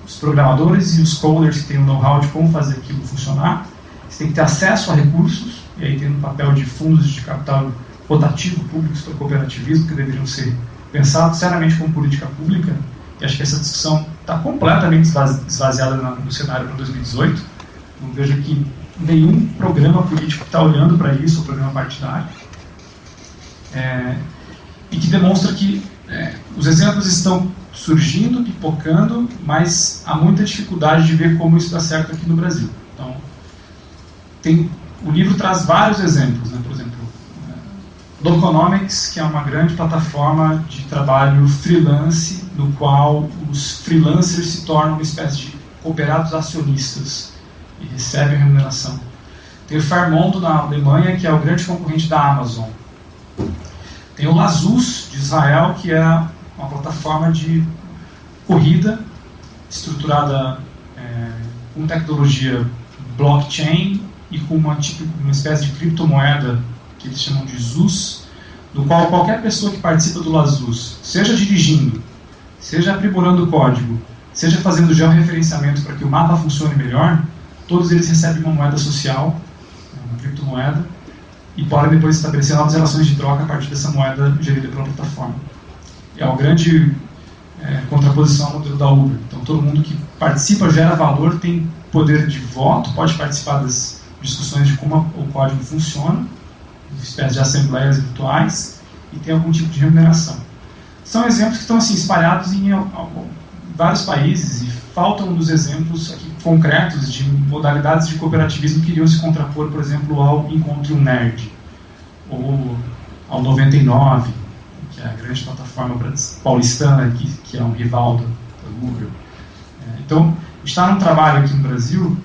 os programadores e os coders que têm o know-how de como fazer aquilo funcionar. Você tem que ter acesso a recursos, e aí tem um papel de fundos de capital rotativo públicos para o cooperativismo, que deveriam ser pensados seriamente como política pública. E acho que essa discussão está completamente esvaziada no cenário para 2018. Não vejo aqui nenhum programa político que está olhando para isso, ou programa partidário. E que demonstra que os exemplos estão surgindo, pipocando, mas há muita dificuldade de ver como isso dá certo aqui no Brasil. Então, o livro traz vários exemplos, né? Por exemplo, Doconomics, que é uma grande plataforma de trabalho freelance, no qual os freelancers se tornam uma espécie de cooperados acionistas e recebem remuneração. Tem o Fairmondo na Alemanha, que é o grande concorrente da Amazon. Tem o Lazus, de Israel, que é uma plataforma de corrida estruturada com tecnologia blockchain e com uma espécie de criptomoeda que eles chamam de ZUS, no qual qualquer pessoa que participa do Lazus, seja dirigindo, seja aprimorando o código, seja fazendo georreferenciamento para que o mapa funcione melhor, todos eles recebem uma moeda social, uma criptomoeda, e podem depois estabelecer novas relações de troca a partir dessa moeda gerida pela plataforma. É uma grande contraposição ao modelo da Uber. Então, todo mundo que participa, gera valor, tem poder de voto, pode participar das discussões de como o código funciona, espécies de assembleias virtuais, e tem algum tipo de remuneração. São exemplos que estão assim, espalhados em vários países, e faltam dos exemplos aqui concretos de modalidades de cooperativismo que iriam se contrapor, por exemplo, ao Encontre um Nerd, ou ao 99, que é a grande plataforma paulistana, que é um rival da Google. Então, está num trabalho aqui no Brasil,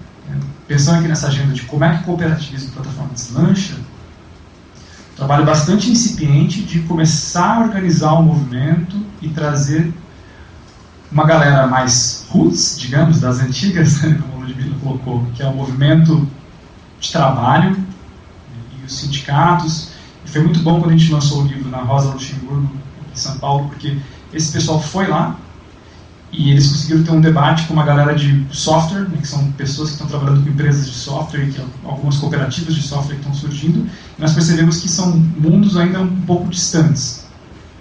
pensando aqui nessa agenda de como é que o cooperativismo e plataforma deslancha, um trabalho bastante incipiente de começar a organizar o movimento e trazer uma galera mais roots, digamos, das antigas, como o Ludmila colocou, que é o movimento de trabalho e os sindicatos. E foi muito bom quando a gente lançou o livro na Rosa Luxemburgo, em São Paulo, porque esse pessoal foi lá e eles conseguiram ter um debate com uma galera de software, né, que são pessoas que estão trabalhando com empresas de software, que algumas cooperativas de software que estão surgindo, e nós percebemos que são mundos ainda um pouco distantes.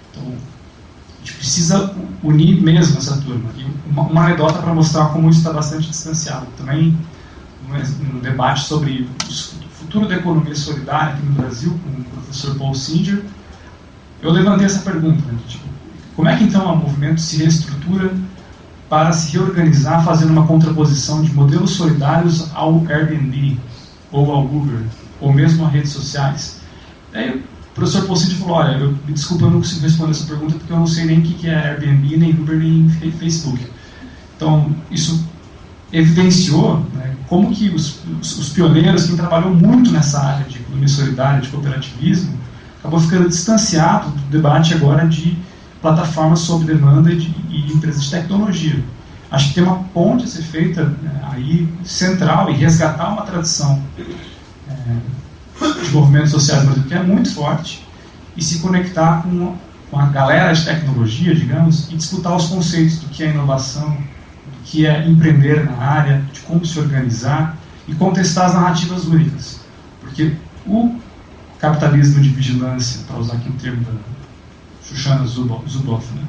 Então, a gente precisa unir mesmo essa turma. E uma anedota para mostrar como isso está bastante distanciado. Também, um debate sobre o futuro da economia solidária aqui no Brasil, com o professor Paul Singer, eu levantei essa pergunta, né, tipo, como é que então o movimento se reestrutura para se reorganizar, fazendo uma contraposição de modelos solidários ao Airbnb, ou ao Uber, ou mesmo a redes sociais? Aí o professor Paul Singer falou, olha, me desculpa, eu não consigo responder essa pergunta porque eu não sei nem o que é Airbnb, nem Uber, nem Facebook. Então, isso evidenciou, né, como que os pioneiros, quem trabalhou muito nessa área de economia solidária, de cooperativismo, acabou ficando distanciado do debate agora de plataformas sob demanda e empresas de tecnologia. Acho que tem uma ponte a ser feita aí central e resgatar uma tradição de movimentos sociais no Brasil que é muito forte e se conectar com a galera de tecnologia, digamos, e disputar os conceitos do que é inovação, do que é empreender na área, de como se organizar e contestar as narrativas únicas. Porque o capitalismo de vigilância, para usar aqui o termo da Shoshana Zuboff, né,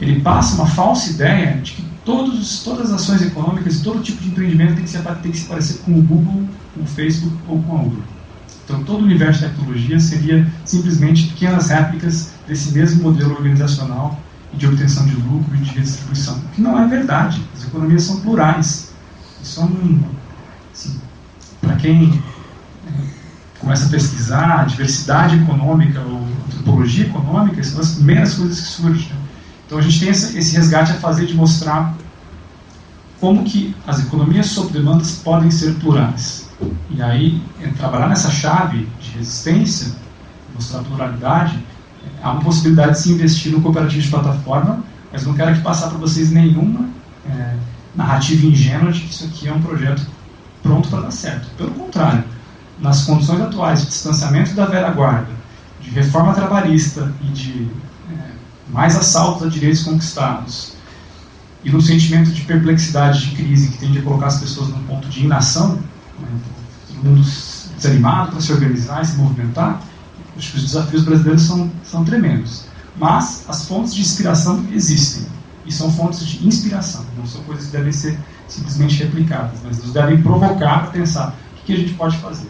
ele passa uma falsa ideia de que todas as ações econômicas e todo tipo de empreendimento tem que se parecer com o Google, com o Facebook ou com a Uber. Então, todo o universo de tecnologia seria simplesmente pequenas réplicas desse mesmo modelo organizacional e de obtenção de lucro e de redistribuição, o que não é verdade. As economias são plurais. Assim, para quem começa a pesquisar a diversidade econômica ou antropologia econômica, são as primeiras coisas que surgem. Então, a gente tem esse resgate a fazer de mostrar como que as economias sob demandas podem ser plurais. E aí, trabalhar nessa chave de resistência, mostrar a pluralidade, há uma possibilidade de se investir no cooperativo de plataforma, mas não quero aqui passar para vocês nenhuma narrativa ingênua de que isso aqui é um projeto pronto para dar certo. Pelo contrário, nas condições atuais de distanciamento da velha guarda, de reforma trabalhista e de mais assaltos a direitos conquistados, e no sentimento de perplexidade, de crise, que tende a colocar as pessoas num ponto de inação, todo mundo desanimado para se organizar e se movimentar, acho que os desafios brasileiros são tremendos. Mas as fontes de inspiração existem, e são fontes de inspiração, não são coisas que devem ser simplesmente replicadas, mas nos devem provocar para pensar o que a gente pode fazer.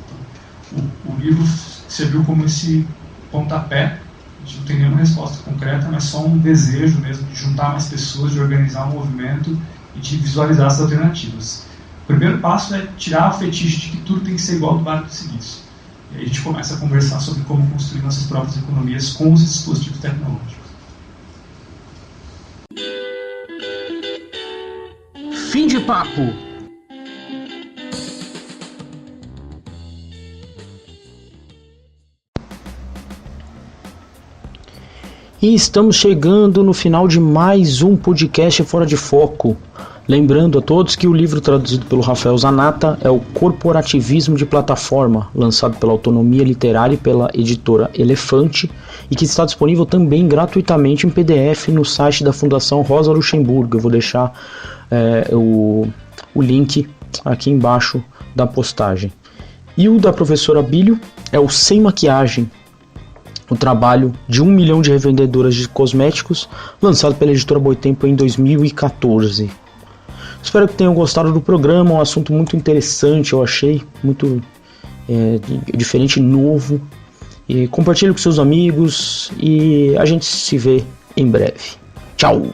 Então, o livro serviu como esse pontapé. A gente não tem nenhuma resposta concreta, mas só um desejo mesmo de juntar mais pessoas, de organizar um movimento e de visualizar as alternativas. O primeiro passo é tirar o fetiche de que tudo tem que ser igual do Vale do Silício. E aí a gente começa a conversar sobre como construir nossas próprias economias com os dispositivos tecnológicos. Fim de papo! E estamos chegando no final de mais um podcast Fora de Foco. Lembrando a todos que o livro traduzido pelo Rafael Zanata é o Corporativismo de Plataforma, lançado pela Autonomia Literária e pela editora Elefante, e que está disponível também gratuitamente em PDF no site da Fundação Rosa Luxemburgo. Eu vou deixar o link aqui embaixo da postagem. E o da professora Bílio é o Sem Maquiagem, o trabalho de 1 milhão de revendedoras de cosméticos, lançado pela editora Boitempo em 2014. Espero que tenham gostado do programa, um assunto muito interessante, eu achei, muito diferente e novo. E compartilhe com seus amigos e a gente se vê em breve. Tchau!